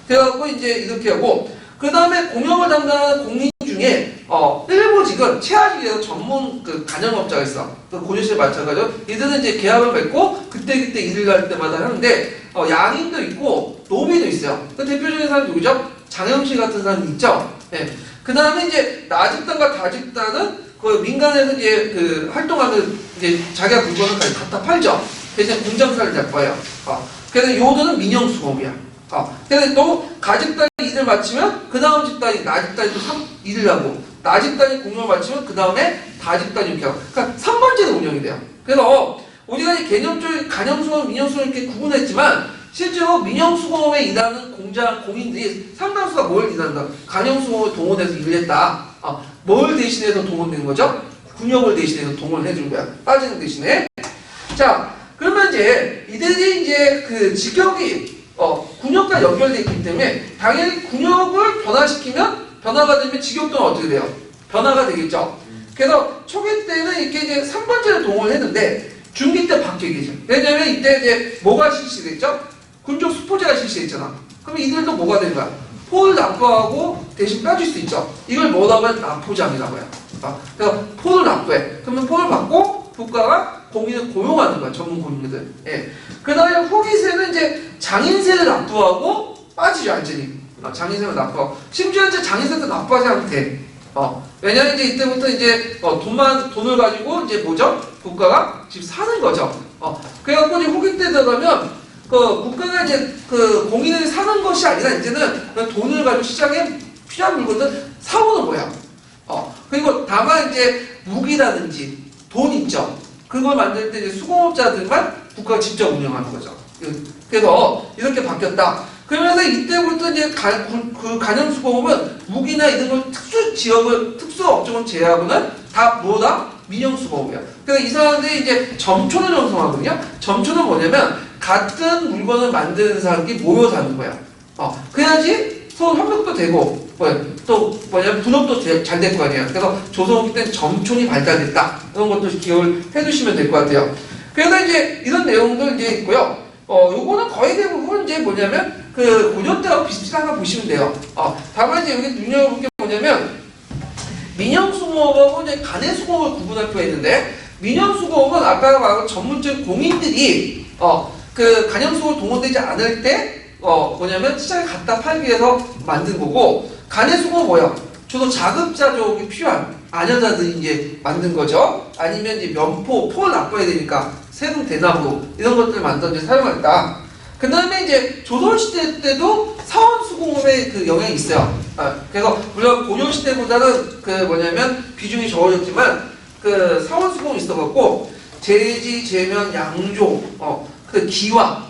그래갖고 이제 이렇게 하고 그 다음에 공역을 담당하는 공인 중에 일부직은 최하직에서 전문 그 간형업자가 있어. 그 고려시에 마찬가지로 이들은 이제 계약을 맺고 그때그때 일을 할 때마다 하는데 양인도 있고 노비도 있어요. 그 대표적인 사람이 누구죠? 장영실 같은 사람이 있죠. 예. 그 다음에 이제 나집단과 다집단은 그 민간에서 이제 그 활동하는 이제 자기가 물건을 갖다 팔죠. 대신 공장사를 잡아요. 그래서 요들은 민영수공업이야. 그래서 또 가집단이 일을 마치면 그 다음 집단이 나집단이 또 일을 하고 나집단이 공역을 마치면 그 다음에 다집단이 이렇게 하고 그러니까 3번째로 운영이 돼요. 그래서 우리가 이 개념적인 간형수공업, 민영수공업 이렇게 구분했지만 실제로 민영수공업에 일하는 공인들이 상당수가 뭘 일한다? 간형수공업을 동원해서 일을 했다. 뭘 대신해서 동원된 거죠? 군역을 대신해서 동원을 해준 거야. 빠지는 대신에. 자, 그러면 이제 이들이 이제 그 직역이 군역과 연결되어 있기 때문에 당연히 군역을 변화시키면 변화가 되면 직역도는 어떻게 돼요? 변화가 되겠죠. 그래서 초기 때는 이렇게 이제 3번째로 동원을 했는데 중기 때 바뀌겠죠. 왜냐면 이때 이제 뭐가 실시됐죠? 군족 수포제가 실시했잖아. 그럼 이들도 뭐가 되는 거야? 포를 납부하고 대신 빼줄 수 있죠. 이걸 뭐라고 하면 납포장이라고 해요. 그래서 포를 납부해. 그러면 포를 받고 국가가 공인을 고용하는 거야. 전문 공인들. 예. 그 다음에 후기세는 이제 장인세를 납부하고 빠지죠. 완전히. 장인세를 납부하고. 심지어 이제 장인세도 납부하지 않아도 돼. 왜냐면 이제 이때부터 이제 돈을 가지고 이제 뭐죠? 국가가 집 사는 거죠. 그래갖고 이제 후기 때 들어가면 그 국가가 이제 그 공인을 사는 것이 아니라 이제는 그 돈을 가지고 시장에 필요한 물건을 사오는 거야. 그리고 다만 이제 무기라든지 돈 있죠. 그걸 만들 때 이제 수공업자들만 국가가 직접 운영하는 거죠. 그래서 이렇게 바뀌었다. 그러면서 이때부터 이제 그 간형수공업은 무기나 이런 걸 특수 업종을 제외하고는 다 뭐다? 민영수공업이야. 그래서 이 사람들이 이제 점촌을 형성하거든요. 점촌은 뭐냐면 같은 물건을 만드는 사람들이 모여 사는 거야. 그래야지 서로 협력도 되고, 또 뭐냐면 분업도 잘 될 거 아니야. 그래서 조선후기 때는 점촌이 발달됐다. 이런 것도 기억을 해두시면 될 것 같아요. 그래서 이제 이런 내용들 이제 있고요. 요거는 거의 대부분 이제 뭐냐면 그 고려 때하고 비슷하다 보시면 돼요. 다만 이제 여기 눈여겨볼 게 뭐냐면 민영수공업하고 이제 간해수공업을 구분할 필요가 있는데 민영수공업은 아까 말한 전문적인 공인들이 그 간형수공업 동원되지 않을 때 뭐냐면 시장에 갖다 팔기 위해서 만든 거고 간해수공업은 뭐야? 주로 자급자족이 필요한 아녀자들이 이제 만든 거죠. 아니면 이제 포를 납부해야 되니까 세금 대납으로 이런 것들을 만들어 이제 사용했다. 그 다음에 이제 조선시대 때도 사원수공업의 그 영향이 있어요. 그래서 물론 고려시대보다는 그 뭐냐면 비중이 적어졌지만 그 사원수공업이 있어갖고 제지, 제면, 양조, 그 기와,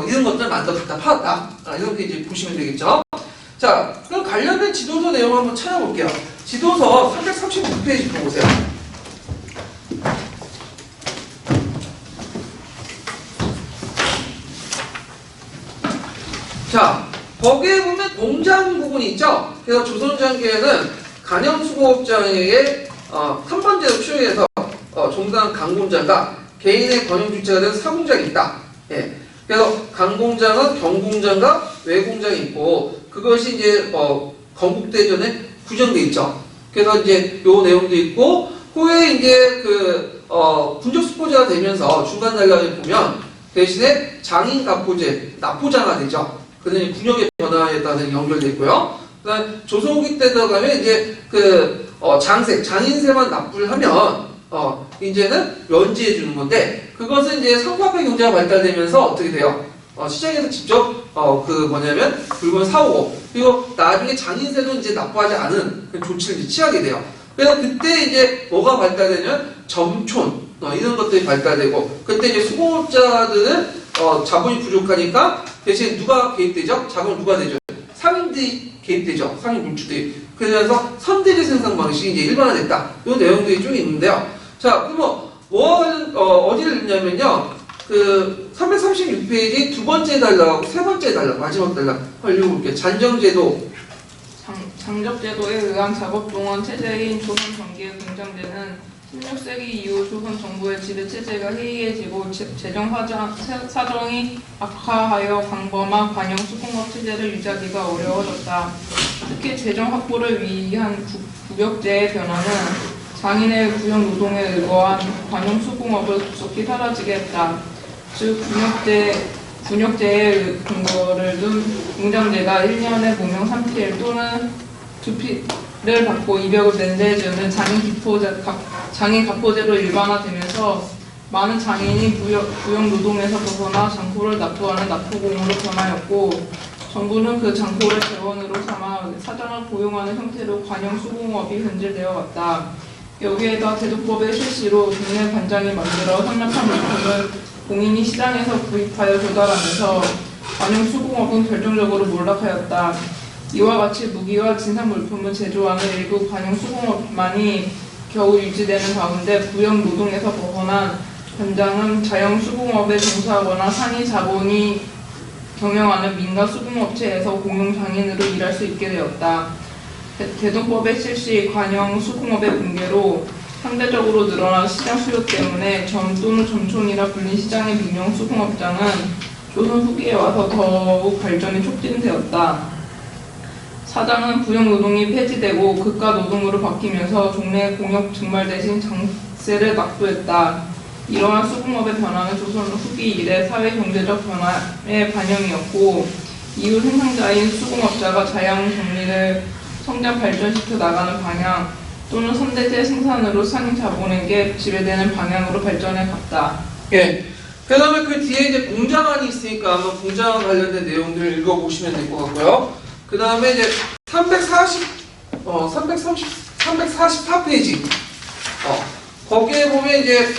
이런 것들 만들어 갖다 팔았다. 이렇게 이제 보시면 되겠죠. 자, 그럼 관련된 지도서 내용 한번 찾아볼게요. 지도서 336페이지 보세요. 자, 거기에 보면 공장 부분이 있죠. 그래서 조선장기에는 간영수공업장에게 3번제로 추정해서 종단 강공장과 개인의 권용 주체가 된 사공장이 있다. 예. 그래서 강공장은 경공장과 외공장이 있고 그것이 이제 건국대전에 구정돼 있죠. 그래서 이제 요 내용도 있고 후에 이제 군적수포제가 되면서 중간 단락을 보면 대신에 장인 갑포제 납포자가 되죠. 그는 군역의 변화에 따라 연결돼 있고요. 그다음 조선 후기 때 들어가면 이제 장세 장인세만 납부를 하면 이제는 면제해 주는 건데 그것은 이제 상부화폐 경제가 발달되면서 어떻게 돼요? 시장에서 직접 뭐냐면 물건 사오고 그리고 나중에 장인세도 이제 납부하지 않은 그 조치를 이제 취하게 돼요. 그래서 그때 이제 뭐가 발달되냐면 점촌 이런 것들이 발달되고 그때 이제 수공업자들은 자본이 부족하니까 대신 누가 개입되죠? 자본 누가 되죠? 상인들이 개입되죠. 상인 물주들이. 그래서 선대리 생산 방식이 이제 일반화됐다. 이 내용들이 좀 있는데요. 자, 그럼 어디를 읽냐면요. 336페이지 두 번째 단락하고 세 번째 단락, 마지막 단락 읽어볼게요. 잔정제도. 장적제도에 의한 작업동원 체제인 조선 전기의 공장제는 16세기 이후 조선 정부의 지배체제가 해이해지고 재정 사정이 악화하여 광범한 관영 수공업 체제를 유지하기가 어려워졌다. 특히 재정 확보를 위한 구역제의 변화는 장인의 구역 노동에 의거한 관용 수공업을 급속히 사라지게 했다. 즉 군역제의 근거를 둔 공장제가 1년에 무명 3필 또는 2필을 받고 이력을 낸데지는 장인 갑포제로 일반화되면서 많은 장인이 구역 노동에서 벗어나 장포를 납부하는 납포공으로 변하였고 정부는 그 장포를 재원으로 삼아 사장을 고용하는 형태로 관영 수공업이 변질되어 왔다. 여기에다 대도법의 실시로 동네 관장이 만들어 선납한 물품을 공인이 시장에서 구입하여 조달하면서 관영 수공업은 결정적으로 몰락하였다. 이와 같이 무기와 진상 물품을 제조하는 일부 관영 수공업만이 겨우 유지되는 가운데 구역 노동에서 벗어난 관장은 자영 수공업에 종사하거나 상위 자본이 경영하는 민간 수공업체에서 공용 장인으로 일할 수 있게 되었다. 대동법의 실시 관영 수공업의 붕괴로 상대적으로 늘어난 시장 수요 때문에 점 또는 점촌이라 불린 시장의 민영 수공업장은 조선 후기에 와서 더욱 발전이 촉진되었다. 사장은 구역 노동이 폐지되고 극가 노동으로 바뀌면서 종래 공역 증말 대신 장세를 납부했다. 이러한 수공업의 변화는 조선 후기 이래 사회 경제적 변화의 반영이었고 이후 생산자인 수공업자가 자양 정리를 성장 발전시켜 나가는 방향 또는 선대제 생산으로 상인 자본에게 지배되는 방향으로 발전해 갔다. 예. 그 다음에 그 뒤에 이제 공장안이 있으니까 한번 공장안 관련된 내용들을 읽어보시면 될 것 같고요. 그 다음에 이제 344페이지. 거기에 보면 이제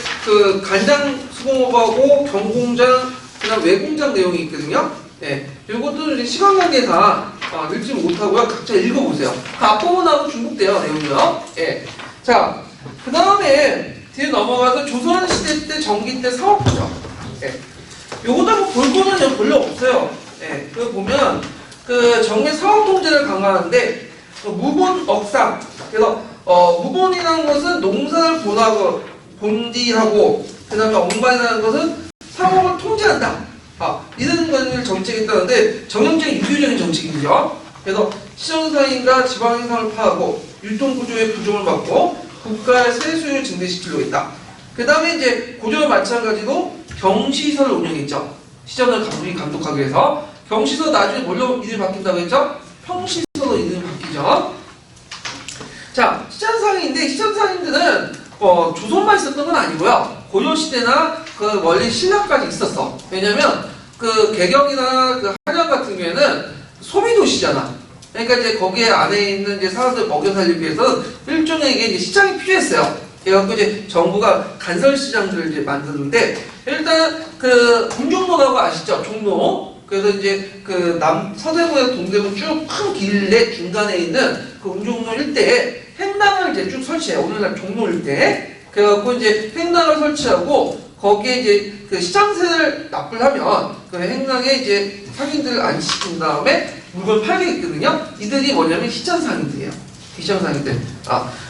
간장 수공업하고 경공장, 그 다음 외공장 내용이 있거든요. 예. 이것도 이제 시간 관계상 읽지 못하고요. 각자 읽어보세요. 앞부분하고 중복돼요, 내용이요. 예. 자, 그 다음에 뒤에 넘어가서 조선시대 때 전기 때 사업부죠. 예. 요거도 뭐 볼 거는 별로 없어요. 예. 그 보면 정례 사업 통제를 강화하는데 무본 억상. 그래서 무본이라는 것은 농사를 본디하고 그다음에 억반이라는 것은 사업을 통제한다. 이런 것을 정책했다는데 전형적인 유교적인 정책이죠. 그래서 시정사인과 지방행상을 파하고 유통구조의 부족을 막고 국가의 세수를 증대시키려고 했다. 그 다음에 이제 고조와 마찬가지로 경시설을 운영했죠. 시정을 감독하기 위해서. 경시설 나중에 뭘로 이름이 바뀐다고 했죠? 평시설로 이름이 바뀌죠. 자, 시장상인인데 시장상인들은 조선만 있었던 건 아니고요. 고려시대나 원래 신라까지 있었어. 왜냐면 개경이나 한양 같은 경우에는 소비도시잖아. 그러니까 이제 거기에 안에 있는 이제 사람들 먹여 살리기 위해서는 일종의 이제 시장이 필요했어요. 그래갖고 이제 정부가 간설시장들을 이제 만드는데 일단 공종로라고 아시죠? 종로. 그래서 이제 서대문에서 동대문 쭉 큰 길의 중간에 있는 공종로 일대에 횡단을 이제 쭉 설치해. 오늘날 종로 일대에. 그래갖고 이제 횡단을 설치하고 거기에 이제 시장세를 납부를 하면 횡단에 이제 상인들을 안시킨 다음에 물건을 팔겠거든요. 이들이 뭐냐면 시전상인들이에요. 시전상인들.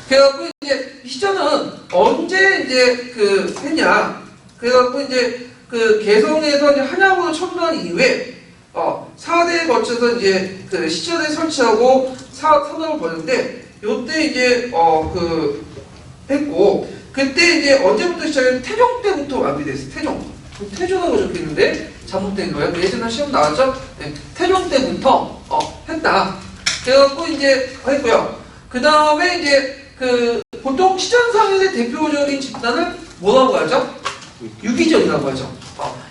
그래갖고 이제 시전은 언제 이제 그 했냐? 그래갖고 이제 그 개성에서 이제 한양으로 첨단 이후에 4대에 거쳐서 이제 그 시전에 설치하고 산업을 벌였는데 요때 이제 그 했고 그때 이제 언제부터 시작했냐면 태종 때부터 완비됐어요. 태종하고 적혀있는데 잘못된 거예요. 예전에 시험 나왔죠? 네, 태종 때부터 했다. 그래갖고 이제 했고요. 그 다음에 이제 그 보통 시전상인의 대표적인 집단을 뭐라고 하죠? 유기전이라고 하죠.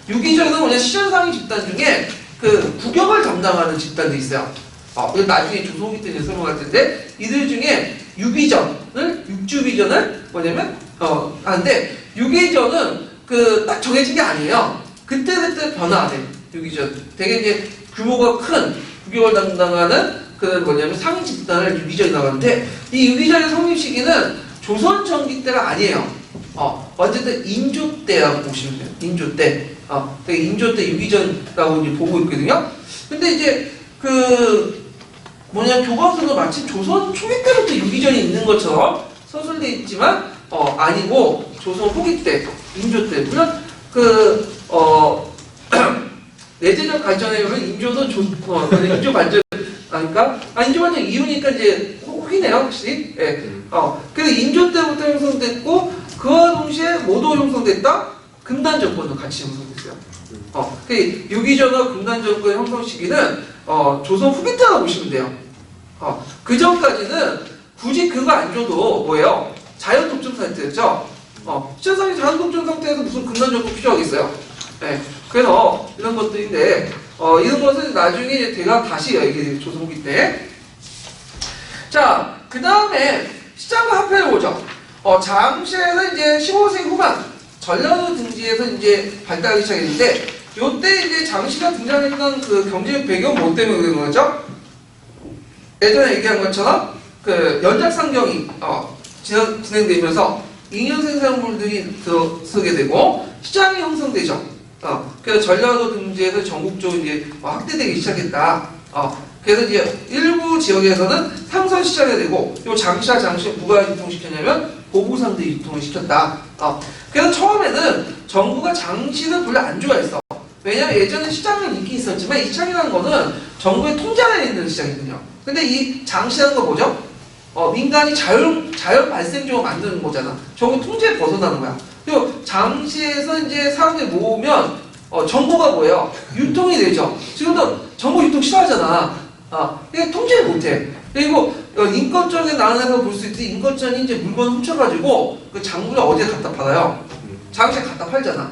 유기전은 뭐냐 시전상인 집단 중에 그 국역을 담당하는 집단도 있어요. 그리고 나중에 조선기 때 설명할 텐데 이들 중에 육주기전을 뭐냐면 하는데 유기전은 그 딱 정해진 게 아니에요. 그때그때 변화돼. 유기전 되게 이제 규모가 큰 국역을 담당하는 그 뭐냐면 상인 집단을 유기전이라고 하는데 이 유기전의 성립 시기는 조선 전기 때가 아니에요. 어쨌든 인조 때라고 보시면 돼요. 인조 때. 인조 때 유기전이라고 이제 보고 있거든요. 근데 이제 그 뭐냐 교과서도 마치 조선 초기 때부터 유기전이 있는 것처럼 서술돼 있지만 아니고 조선 후기 때, 인조 때 물론 내재적 관점에 보면 인조도 인조 관점 아닌가? 인조 관점 이후니까 이제 후기네요, 확실히. 예. 그래서 인조 때부터 형성됐고 그와 동시에 모두 형성됐다. 금단 정권도 같이 형성됐어요. 유기전과 금단 정권 형성 시기는 조선 후기 때라고 보시면 돼요. 그 전까지는 굳이 그거 안 줘도 뭐예요? 자연 독점 상태였죠. 시전상이 자연 독점 상태에서 무슨 금단 정권 필요하겠어요? 네. 그래서 이런 것들인데 이런 것은 나중에 제가 다시 얘기해요. 조선 후기 때. 자, 그 다음에 시장과 화폐를 보죠. 장시에서 이제 15세기 후반 전라도 등지에서 이제 발달하기 시작했는데 요때 이제 장시가 등장했던 그 경제적 배경 뭐 때문에 그런 거죠? 예전에 얘기한 것처럼 그 연작상경이 진행되면서 잉여 생산물들이 들어서게 되고 시장이 형성되죠. 그래서 전라도 등지에서 전국적으로 이제 확대되기 시작했다. 그래서 이제 일부 지역에서는 상선 시장이 되고 요 장시와 장시를 누가 유통시켰냐면 보부상들이 유통을 시켰다. 그래서 처음에는 정부가 장시를 별로 안 좋아했어. 왜냐면 예전에 시장은 인기 있었지만 이 시장이라는 거는 정부의 통제 안에 있는 시장이거든요. 근데 이 장시라는 거 뭐죠? 민간이 자연 발생적으로 만드는 거잖아. 정부 통제에 벗어나는 거야. 그리고 장시에서 이제 사람들이 모으면 정보가 뭐예요? 유통이 되죠. 지금도 정보 유통 싫어하잖아. 이게 통제를 못해. 그리고 인권전에 나눠서 볼 수 있듯이 인권전이 이제 물건을 훔쳐가지고 그 장부를 어디에 갖다 팔아요? 장시에 갖다 팔잖아.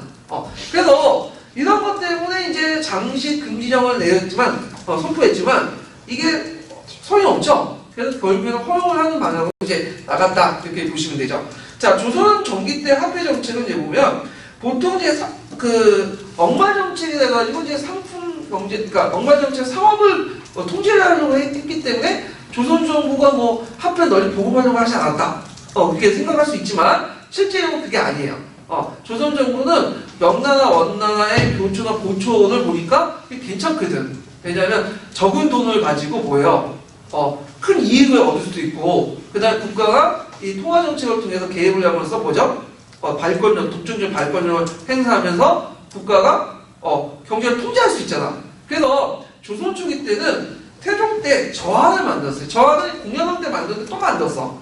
그래서 이런 것 때문에 이제 장시 금지령을 내렸지만 선포했지만 이게 소용없죠. 그래서 결국에는 허용을 하는 방향으로 이제 나갔다 이렇게 보시면 되죠. 자, 조선 전기 때 화폐 정책을 이제 보면 보통 이제 그 억마 정책이 돼가지고 이제 상품 경제, 그러니까 억마 정책 사업을 통제를 하려고 했기 때문에 조선 정부가 뭐 화폐 널리 보급하려고 하지 않았다. 그렇게 생각할 수 있지만 실제로는 그게 아니에요. 조선 정부는 명나라 원나라의 교초나 보초를 보니까 괜찮거든. 왜냐하면 적은 돈을 가지고 뭐예요? 큰 이익을 얻을 수도 있고, 그 다음에 국가가 이 통화 정책을 통해서 개입을 하면서 뭐죠? 발권력, 독점적 발권력을 행사하면서 국가가 경제를 통제할 수 있잖아. 그래서 조선 초기 때는 태종 때 저하를 만들었어요. 저하는 공연왕 때 만들었는데 또 만들었어.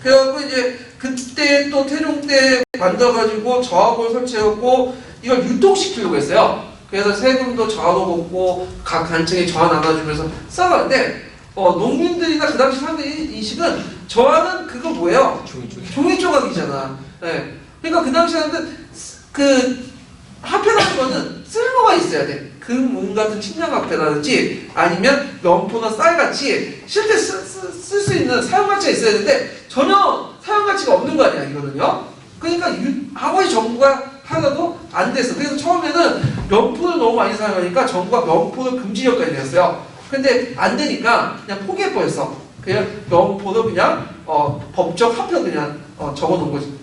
그래갖고 이제 그때 또 태종 때 만들어가지고 저하고를 설치해갖고 이걸 유통시키려고 했어요. 그래서 세금도 저하로 걷고 각 간청에 저하 나눠주면서 싸웠는데 농민들이나 그 당시 사람들의 인식은 저하는 그거 뭐예요? 종이 조각이잖아. 네. 그러니까 그 당시 사람들 그 화폐라는 거는 쓸모가 있어야 돼. 금은 같은 측량 화폐라든지 아니면 면포나 쌀같이 실제 쓸 수 있는 사용가치가 있어야 되는데 전혀 사용가치가 없는 거 아니야 이거는요. 그러니까 아무리 정부가 하나도 안 됐어. 그래서 처음에는 면포를 너무 많이 사용하니까 정부가 면포를 금지령까지 내었어요. 근데 안 되니까 그냥 포기해버렸어. 그냥 면포도 그냥 법적 화폐 그냥 적어놓은 거지.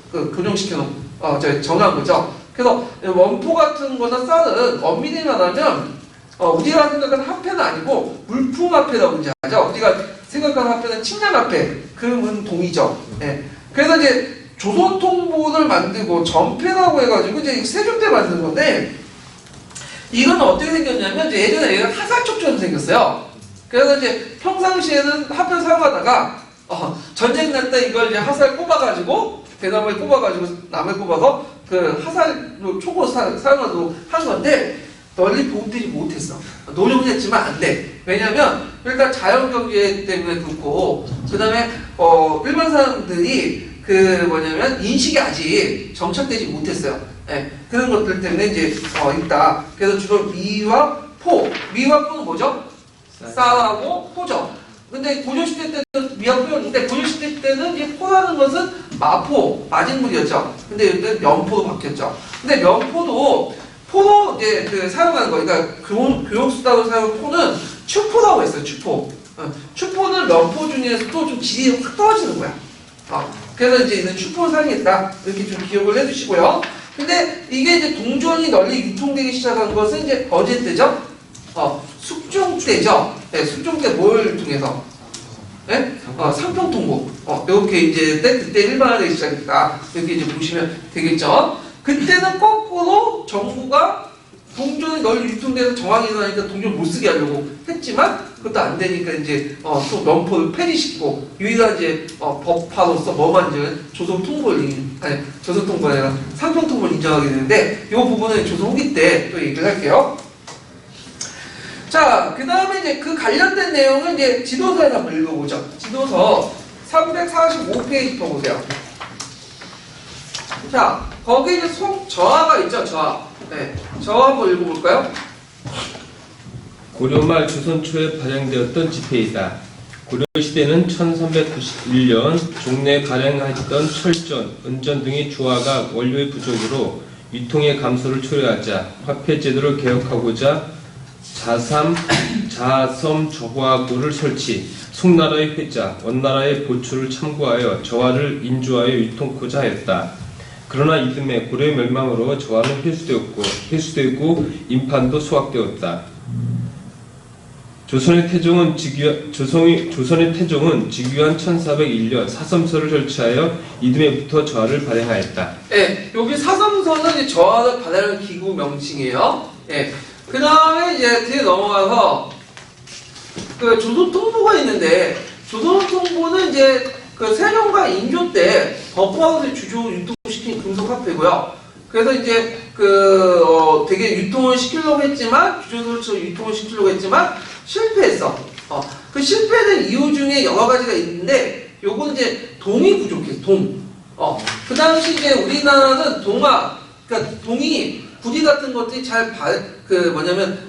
정한 거죠. 그래서 원포 같은 거나 쌀은 엄밀히 말하면 우리가 생각하는 화폐는 아니고 물품화폐라고 이제 하죠. 우리가 생각하는 화폐는 침략화폐, 금은 동이죠. 예. 그래서 이제 조선통보를 만들고 전폐라고 해가지고 이제 세종 때 만든 건데, 이건 어떻게 생겼냐면 이제 예전에 얘가 화살촉처럼 생겼어요. 그래서 이제 평상시에는 화폐를 사용하다가 전쟁 날 때 이걸 이제 화살 꼽아가지고 대나무에 꼽아가지고 나무에 꼽아서 그 화살로 촉으로 사용하도록 한 건데 널리 보급되지 못했어. 노력은 했지만 안 돼. 왜냐면 일단 자연 경제 때문에 그렇고, 그 다음에 일반 사람들이 그 뭐냐면 인식이 아직 정착되지 못했어요. 예, 그런 것들 때문에 이제 있다. 그래서 주로 미와 포, 미와 포는 뭐죠? 쌀하고 포죠. 근데 고려시대 때는 미와 포였는데, 고려시대 때는 이제 포라는 것은 마포, 마진물이었죠. 근데 이때 면포로 바뀌었죠. 근데 면포도 포로 이제 그 사용하는 거, 그러니까 교육수단으로 사용하는 포는 추포라고 했어요. 추포. 추포는 면포 중에서도 좀 질이 확 떨어지는 거야. 그래서 이제 이는 추포를 사용했다. 이렇게 좀 기억을 해주시고요. 근데 이게 이제 동전이 널리 유통되기 시작한 것은 이제 어제 때죠? 숙종 때죠? 네, 숙종 때 뭘 통해서? 네? 상평통보. 이렇게 이제 그때 일반화되기 시작했다. 이렇게 이제 보시면 되겠죠? 그때는 거꾸로 정부가 동전이 널리 유통돼서 정황이 일어나니까 동전 못 쓰게 하려고 했지만, 그것도 안 되니까 이제 또 면포를 폐지시키고, 유일한 이제 법파로서 뭐 만든 조선통보가 아니라 상평통보를 인정하게 되는데, 이 부분은 조선 후기 때 또 얘기를 할게요. 자, 그 다음에 이제 그 관련된 내용을 이제 지도서에서 한번 읽어보죠. 지도서 345페이지 보세요. 자, 거기 이제 저하가 있죠, 저하. 네, 저하 한번 읽어볼까요? 고려말 조선 초에 발행되었던 지폐이다. 고려시대는 1391년 종래에 발행했던 철전, 은전 등의 주화가 원료의 부족으로 유통의 감소를 초래하자 화폐 제도를 개혁하고자 자섬 저화고를 설치, 송나라의 회자, 원나라의 보초를 참고하여 저화를 인조하여 유통코자 하였다. 그러나 이듬해 고려의 멸망으로 저화는 회수되고 인판도 소각되었다. 조선의 태종은 즉위한 1401년 사섬서를 설치하여 이듬해부터 저하를 발행하였다. 네, 여기 사섬서는 이제 저하를 발행하는 기구 명칭이에요. 네, 그 다음에 이제 뒤에 넘어가서 그 조선통보가 있는데, 조선통보는 이제 그 세종과 인조 때 법화를 주조 유통시킨 금속화폐고요. 그래서 이제 되게 유통을 시키려고 했지만, 주조들처럼 유통을 시키려고 했지만 실패했어. 그 실패된 이유 중에 여러 가지가 있는데, 요거는 이제 동이 부족해서 그 당시 이제 우리나라는 그러니까 동이 구리 같은 것들이 잘 그러니까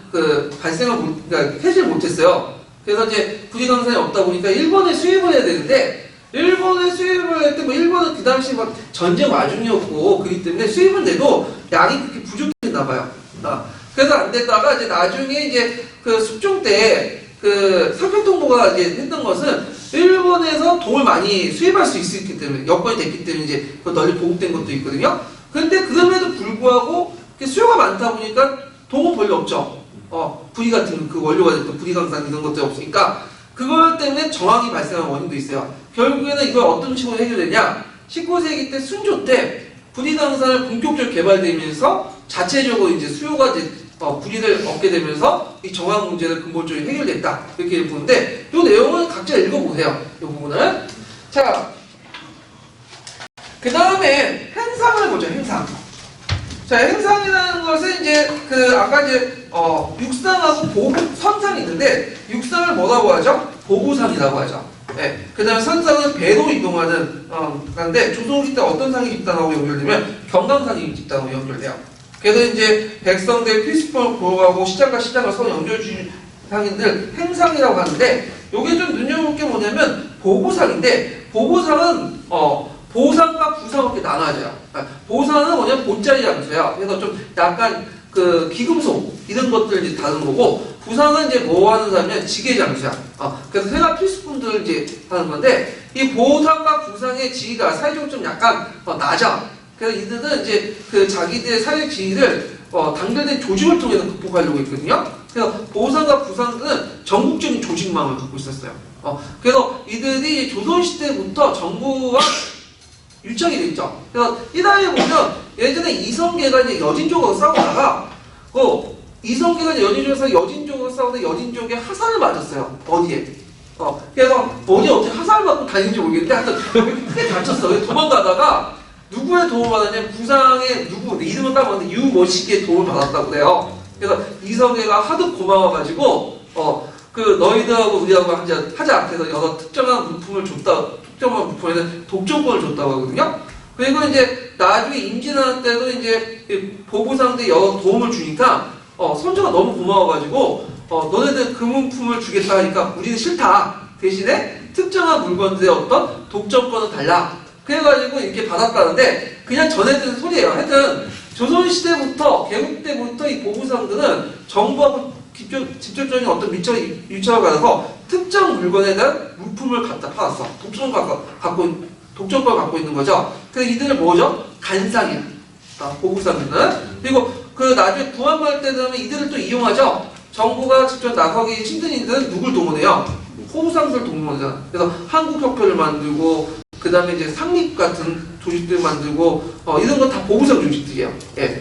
캐지를 못했어요. 그래서 이제 구리 강산이 없다 보니까 일본에 수입을 해야 되는데, 일본에 수입을 할 때 일본은 그 당시 전쟁 와중이었고, 그렇기 때문에 수입은 돼도 양이 그렇게 부족했나 봐요. 그래서 안 됐다가 이제 나중에 이제 그 숙종 때 그 상평통보가 이제 했던 것은 일본에서 동을 많이 수입할 수 있었기 때문에, 여건이 됐기 때문에 이제 널리 보급된 것도 있거든요. 그런데 그럼에도 불구하고 수요가 많다 보니까 동은 별로 없죠. 구리 같은 그 원료가 됐던 구리 강산 이런 것들이 없으니까, 그걸 때문에 정황이 발생한 원인도 있어요. 결국에는 이걸 어떤 식으로 해결되냐? 19세기 때 순조 때 구리 강산을 본격적으로 개발되면서 자체적으로 이제 수요가 이제 구리를 얻게 되면서 이 정황 문제를 근본적으로 해결됐다, 이렇게 보는데, 이 내용은 각자 읽어보세요. 이 부분은. 자, 그 다음에 행상을 보죠. 행상. 자, 행상이라는 것은 이제 아까 이제 육상하고 보부 선상이 있는데, 육상을 뭐라고 하죠? 보부상이라고 하죠. 네. 그 다음에 선상은 배로 이동하는 건데, 조선기 때 어떤 상이 집단하고 연결되면 경강상이 집단하고 연결돼요. 그래서 이제 백성들 필수품을 보호하고 시장과 시장을 서로 연결해주는 상인들 행상이라고 하는데, 요게 좀 눈여볼 게 뭐냐면 보부상인데, 보부상은 보상과 부상을 이렇게 나눠져요. 보상은 뭐냐면 보짜리 장소야. 그래서 좀 약간 그 기금속 이런 것들 이제 다른 거고, 부상은 이제 뭐 하는 사람이냐, 지게 장소야. 그래서 생활 필수품들을 이제 하는 건데, 이 보상과 부상의 지위가 사회적으로 좀 약간 낮아. 그래서 이들은 이제 그 자기들의 사회 지위를 단결된 조직을 통해서 극복하려고 했거든요. 그래서 보상과 부상은 전국적인 조직망을 갖고 있었어요. 그래서 이들이 조선시대부터 정부와 유착이 돼 있죠. 그래서 이달에 보면 예전에 이성계가 이제 여진족하고 싸우다가 이성계가 이제 여진족으로 싸우다 여진족의 하산을 맞았어요. 어디에? 그래서 어디에 어떻게 하산을 맞고 다니는지 모르겠는데 하여튼 크게 다쳤어. 도망가다가 누구의 도움을 받았냐면 부상의 누구 이름은 따봤는데 유머시기의 도움을 받았다고 그래요. 그래서 이성계가 하도 고마워가지고 그 너희들하고 우리하고 하자. 그래서 여러 특정한 물품을 줬다. 특정한 물품에는 독점권을 줬다고 하거든요. 그리고 이제 나중에 임진왜란 때도 이제 보부상들 여러 도움을 주니까 선조가 너무 고마워가지고 너네들 그 물품을 주겠다 하니까 우리는 싫다. 대신에 특정한 물건들의 어떤 독점권을 달라. 그래가지고 이렇게 받았다는데 그냥 전해드는 소리예요. 하여튼 조선시대부터 개국 때부터 이 보부상들은 정부하고 직접적인 어떤 밀착을 가져서 특정 물건에 대한 물품을 갖다 팔았어. 독점권을 갖고 있는 거죠. 그래서 이들을 뭐죠? 간상이야. 보부상들은. 그리고 그 나중에 구한말 때 되면 이들을 또 이용하죠. 정부가 직접 나서기 힘든 이들은 누굴 동원해요? 호부상들 동원하잖아. 그래서 한국협회를 만들고 그 다음에 이제 상립 같은 조직들 만들고 이런 건 다 보부상 조직들이에요. 예.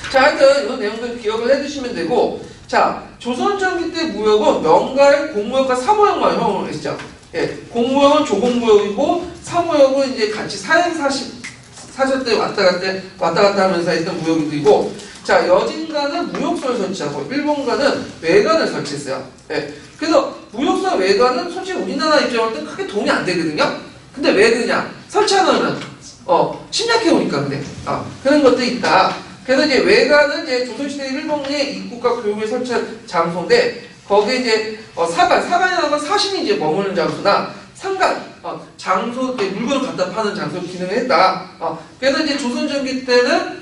자, 하여튼 이런 내용들 기억을 해두시면 되고, 자, 조선 전기 때 무역은 명가의 공무역과 사무역만 형성을 했죠. 예, 공무역은 조공무역이고 사무역은 이제 같이 사셨대 왔다 갔다 하면서 했던 무역이고, 자, 여진가는 무역소를 설치하고 일본가는 외관을 설치했어요. 예, 그래서 무역소와 외관은 솔직히 우리나라 입장으로 는 크게 도움이 안 되거든요. 근데 왜 그러냐? 설치하면 침략해 오니까 근데 그런 것들이 있다. 그래서 이제 외관은 이제 조선시대 일본의 입국과 교육에 설치한 장소인데 거기에 이제 사관이라는 건 사신이 이제 머무는 장소나 상관 장소 물건을 갖다 파는 장소 기능을 했다. 그래서 이제 조선 전기 때는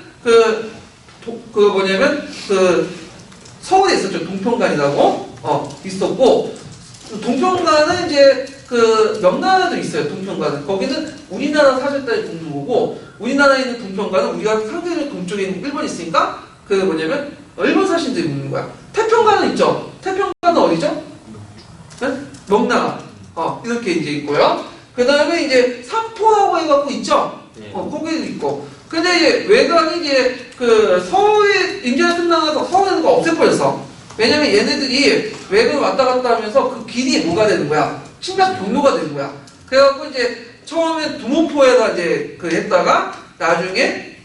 서울에 있었죠. 동평관이라고 있었고 동평관은 이제 명나라도 있어요. 동평관은 거기는 우리나라 사절단이 붙는 거고 우리나라에 있는 동평관은 우리가 상대적으로 동쪽에 있는 일본이 있으니까 일본 사신들이 붙는 거야. 태평관은 있죠. 태평관은 어디죠? 네? 명나라. 이렇게 이제 있고요. 그 다음에 이제 삼포라고 해갖고 있죠. 거기도 있고. 근데 이제 외관이 이제 서울에 임진왜란 끝나서 서울에는 없애버렸어. 왜냐면 얘네들이 외관을 왔다 갔다 하면서 그 길이 뭐가 되는 거야? 침략 경로가 되는 거야. 그래갖고 이제 처음에 두모포에다 이제 했다가 나중에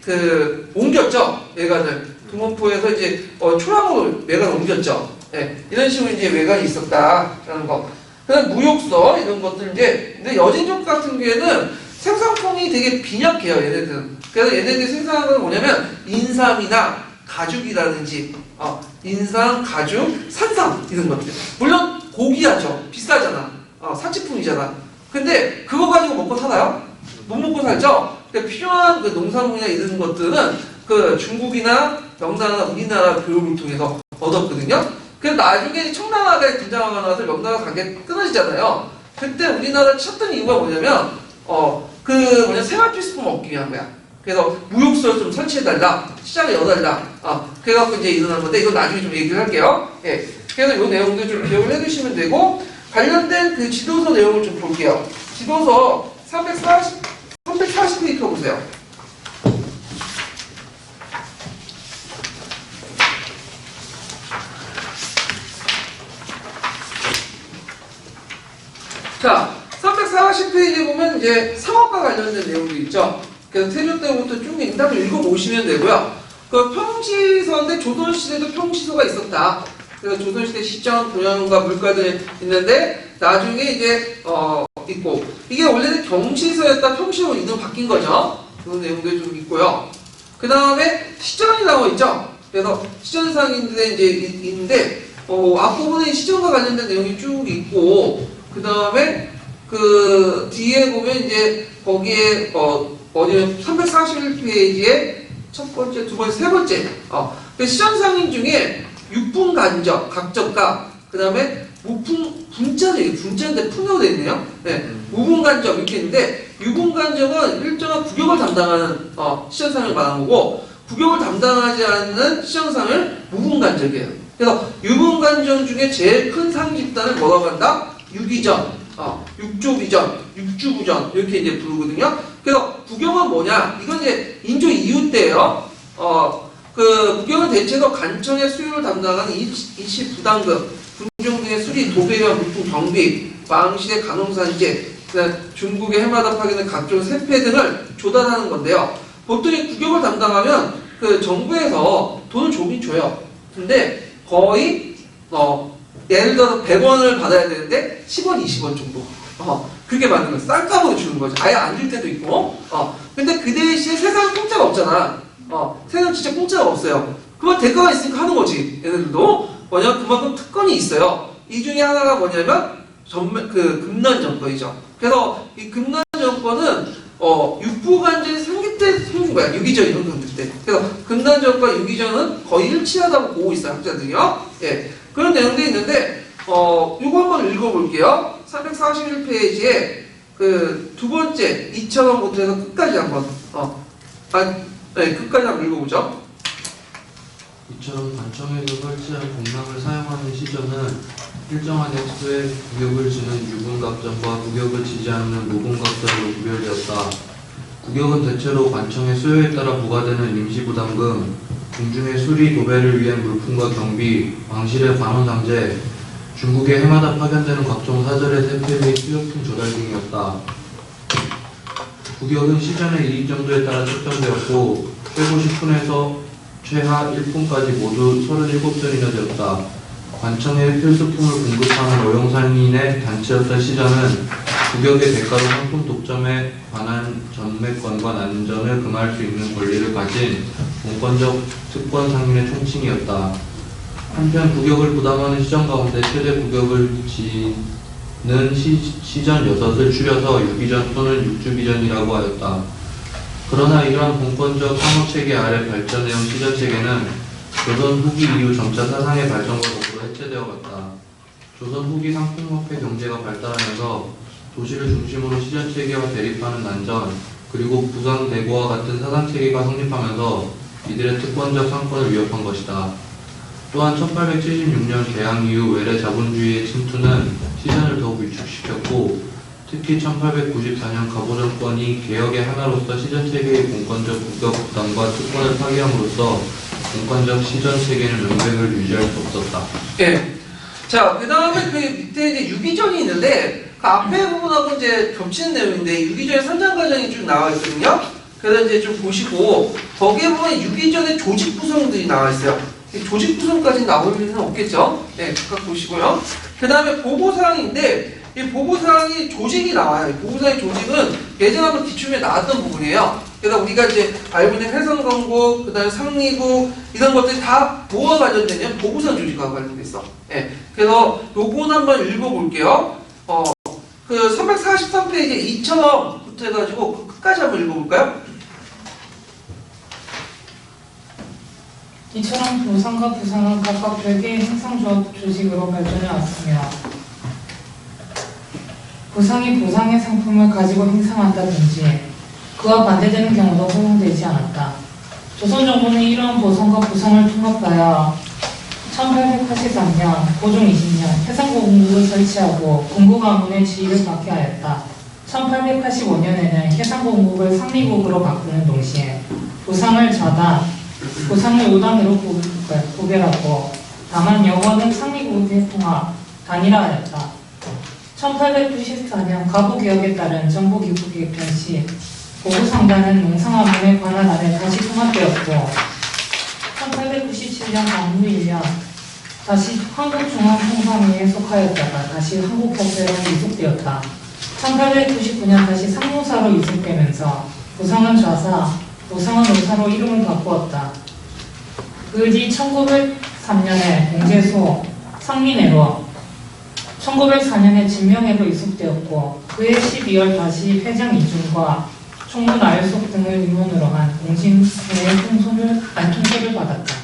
옮겼죠. 외관을. 두모포에서 이제 초량으로 외관을 옮겼죠. 예, 이런 식으로 이제 외관이 있었다라는 거. 그다음 무역서 이런 것들 이제 근데 여진족 같은 경우에는 생산성이 되게 빈약해요. 얘네들은. 그래서 얘네들이 생산하는 건 뭐냐면 인삼이나 가죽이라든지 인삼, 가죽, 산삼 이런 것들. 물론 고귀하죠. 비싸잖아. 사치품이잖아. 근데 그거 가지고 먹고 살아요? 못 먹고 살죠? 그러니까 필요한 농산물이나 이런 것들은 중국이나 명나라나 우리나라 교육을 통해서 얻었거든요. 그래서 나중에 청나라가 등장하고 나서 명나라 관계가 끊어지잖아요. 그때 우리나라를 쳤던 이유가 뭐냐면 생활 필수품 얻기 위한 거야. 그래서 무역소를 좀 설치해달라, 시장을 여달라. 그래갖고 이제 일어난 건데 이건 나중에 좀 얘기를 할게요. 예. 그래서 이 내용들 좀 기억을 해두시면 되고 관련된 지도서 내용을 좀 볼게요. 지도서 340페이지 펴보세요. 자, 340페이지에 보면 이제 상업과 관련된 내용도 있죠. 그래서 태조 때부터 쭉 인답을 읽어보시면 되고요. 평시서인데 조선시대도 평시서가 있었다. 그래서 조선시대 시장, 도량과 물가들이 있는데 나중에 이제 있고 이게 원래는 경시서였다 평시로 이름 바뀐 거죠. 그런 내용도 좀 있고요. 그 다음에 시전이 나와 있죠. 그래서 시전상인데 이제 있는데 앞부분에 시전과 관련된 내용이 쭉 있고 그 다음에 뒤에 보면 이제 거기에 어디 341페이지에 첫 번째, 두 번째, 세 번째 시전상인 중에 육분 간접, 각접과 그 다음에 분자인데 풍요로 되어 있네요. 네, 무분 간접 이렇게 있는데 유분 간접은 일정한 구역을 담당하는 시전상을 말하는 거고 국역을 담당하지 않는 시정상을 무분간적이에요. 그래서 유분간정 중에 제일 큰 상 집단을 뭐라고 한다? 유기전, 육조비전, 육주부전 이렇게 이제 부르거든요. 그래서 국역은 뭐냐? 이건 이제 인조 이후 때예요. 그 국역은 대체로 간청의 수요를 담당하는 일시 부담금, 군중 등의 수리, 도배와 물품 경비, 왕실의 간홍산재, 중국의 해마다 파견된 각종 세패 등을 조달하는 건데요. 보통 이 국역을 담당하면 그 정부에서 돈을 조금 줘요. 근데 거의 예를 들어서 100원을 받아야 되는데 10원, 20원 정도. 그게 맞는 거예요. 쌀값으로 주는 거죠. 아예 안 줄 때도 있고. 근데 그 대신에 세상은 공짜가 없잖아. 세상은 진짜 공짜가 없어요. 그만 대가가 있으니까 하는 거지. 얘네들도. 뭐냐면 그만큼 특권이 있어요. 이 중에 하나가 뭐냐면 금난 정권이죠. 그래서 이 금난 정권은 육부간전이 생길 때 생긴 거야. 유기전 이런 것들 때. 그래서 금난 정권 유기전은 거의 일치하다고 보고 있어요. 학자들이요. 예. 그런 내용도 있는데 이거 한번 읽어볼게요. 341페이지에 그 두 번째 2,000원부터 해서 끝까지 한번 끝까지 한번 읽어보죠. 이처럼 관청에서 설치한 공락을 사용하는 시전은 일정한 액수의 국역을 지는 유분갑전과 국역을 지지 않는 무분갑전으로 구별되었다. 국역은 대체로 관청의 수요에 따라 부과되는 임시부담금, 궁중의 수리 도배를 위한 물품과 경비, 왕실의 관원상제, 중국에 해마다 파견되는 각종 사절의 세패 및 수요품 조달 등이었다. 국역은 시전의 이익 정도에 따라 책정되었고 최고 10분에서 최하 1분까지 모두 37전이나 되었다. 관청의 필수품을 공급하는 어용상인의 단체였던 시전은 국역의 대가로 상품 독점에 관한 전매권과 난전을 금할 수 있는 권리를 가진 공권적 특권 상인의 총칭이었다. 한편 국역을 부담하는 시전 가운데 최대 국역을 지는 시전 6을 줄여서 유기전 또는 육주비전이라고 하였다. 그러나 이러한 공권적 상호체계 아래 발전해온 시전체계는 조선 후기 이후 점차 사상의 발전과 더불어 해체되어 갔다. 조선 후기 상품화폐 경제가 발달하면서 도시를 중심으로 시전체계와 대립하는 난전, 그리고 부상대고와 같은 사상체계가 성립하면서 이들의 특권적 상권을 위협한 것이다. 또한 1876년 개항 이후 외래 자본주의의 침투는 시전을 더욱 위축시켰고 특히 1894년 가보정권이 개혁의 하나로서 시전체계의 공권적 국격 부담과 특권을 파기함으로써 공권적 시전체계는 명백을 유지할 수 없었다. 예. 자, 그 다음에 그 밑에 이제 유기전이 있는데 그 앞에 부분하고 이제 겹치는 내용인데 유기전의 선장 과정이 쭉 나와 있거든요. 그래서 이제 좀 보시고 거기에 보면 유기전의 조직 구성들이 나와 있어요. 조직 구성까지 나올 일은 없겠죠. 네, 각각 보시고요. 그 다음에 보고사항인데 이 보고사항이 조직이 나와요. 보고사항의 조직은 예전에 한번 기출에 나왔던 부분이에요. 그래서 우리가 이제 알고 있는 해상건국, 그 다음에 상리국 이런 것들이 다 뭐와 관련되냐면 보고사항 조직과 관련돼 있어. 네, 그래서 요건 한번 읽어볼게요. 그 343페이지에 2,000원부터 해가지고 그 끝까지 한번 읽어볼까요? 이처럼 보상과 부상은 각각 별개의 행상조합 조직으로 발전해 왔으며 보상이 보상의 상품을 가지고 행상한다든지 그와 반대되는 경우도 허용되지 않았다. 조선 정부는 이러한 보상과 부상을 통합하여 1883년 고종 20년 해상고공국을 설치하고 군부가문의 지휘를 받게 하였다. 1885년에는 해상고공국을 상리국으로 바꾸는 동시에 보상을 보상을 5단으로 구별하고 다만 영어는 상리국의 통합, 단일화하였다. 1894년 가부개혁에 따른 정부기구 개편 시 보부상단은 농상화문의 관할 아래 다시 통합되었고 1897년 광무 1년 다시 한국중앙통상회에 속하였다가 다시 한국협회로 이속되었다. 1899년 다시 상무사로 이속되면서 보상은 좌사, 보상은 노사로 이름을 바꾸었다. 그 뒤 1903년에 공제소, 상민회로 1904년에 진명회로 이속되었고 그해 12월 다시 회장 이중과 총무 나열속 등을 임원으로 한 공신회의 통솔을 받았다.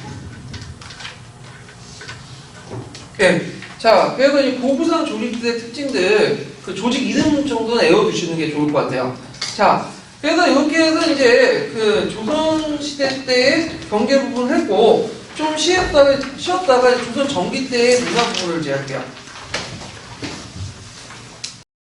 네. 자, 그래서 이 보부상 조직들의 특징들, 그 조직 이름 정도는 외워두시는 게 좋을 것 같아요. 자, 그래서 이렇게 해서 이제 그 조선시대 때의 경계 부분을 했고, 좀 쉬었다가 조선 전기 때의 문화 부분을 이제 할게요.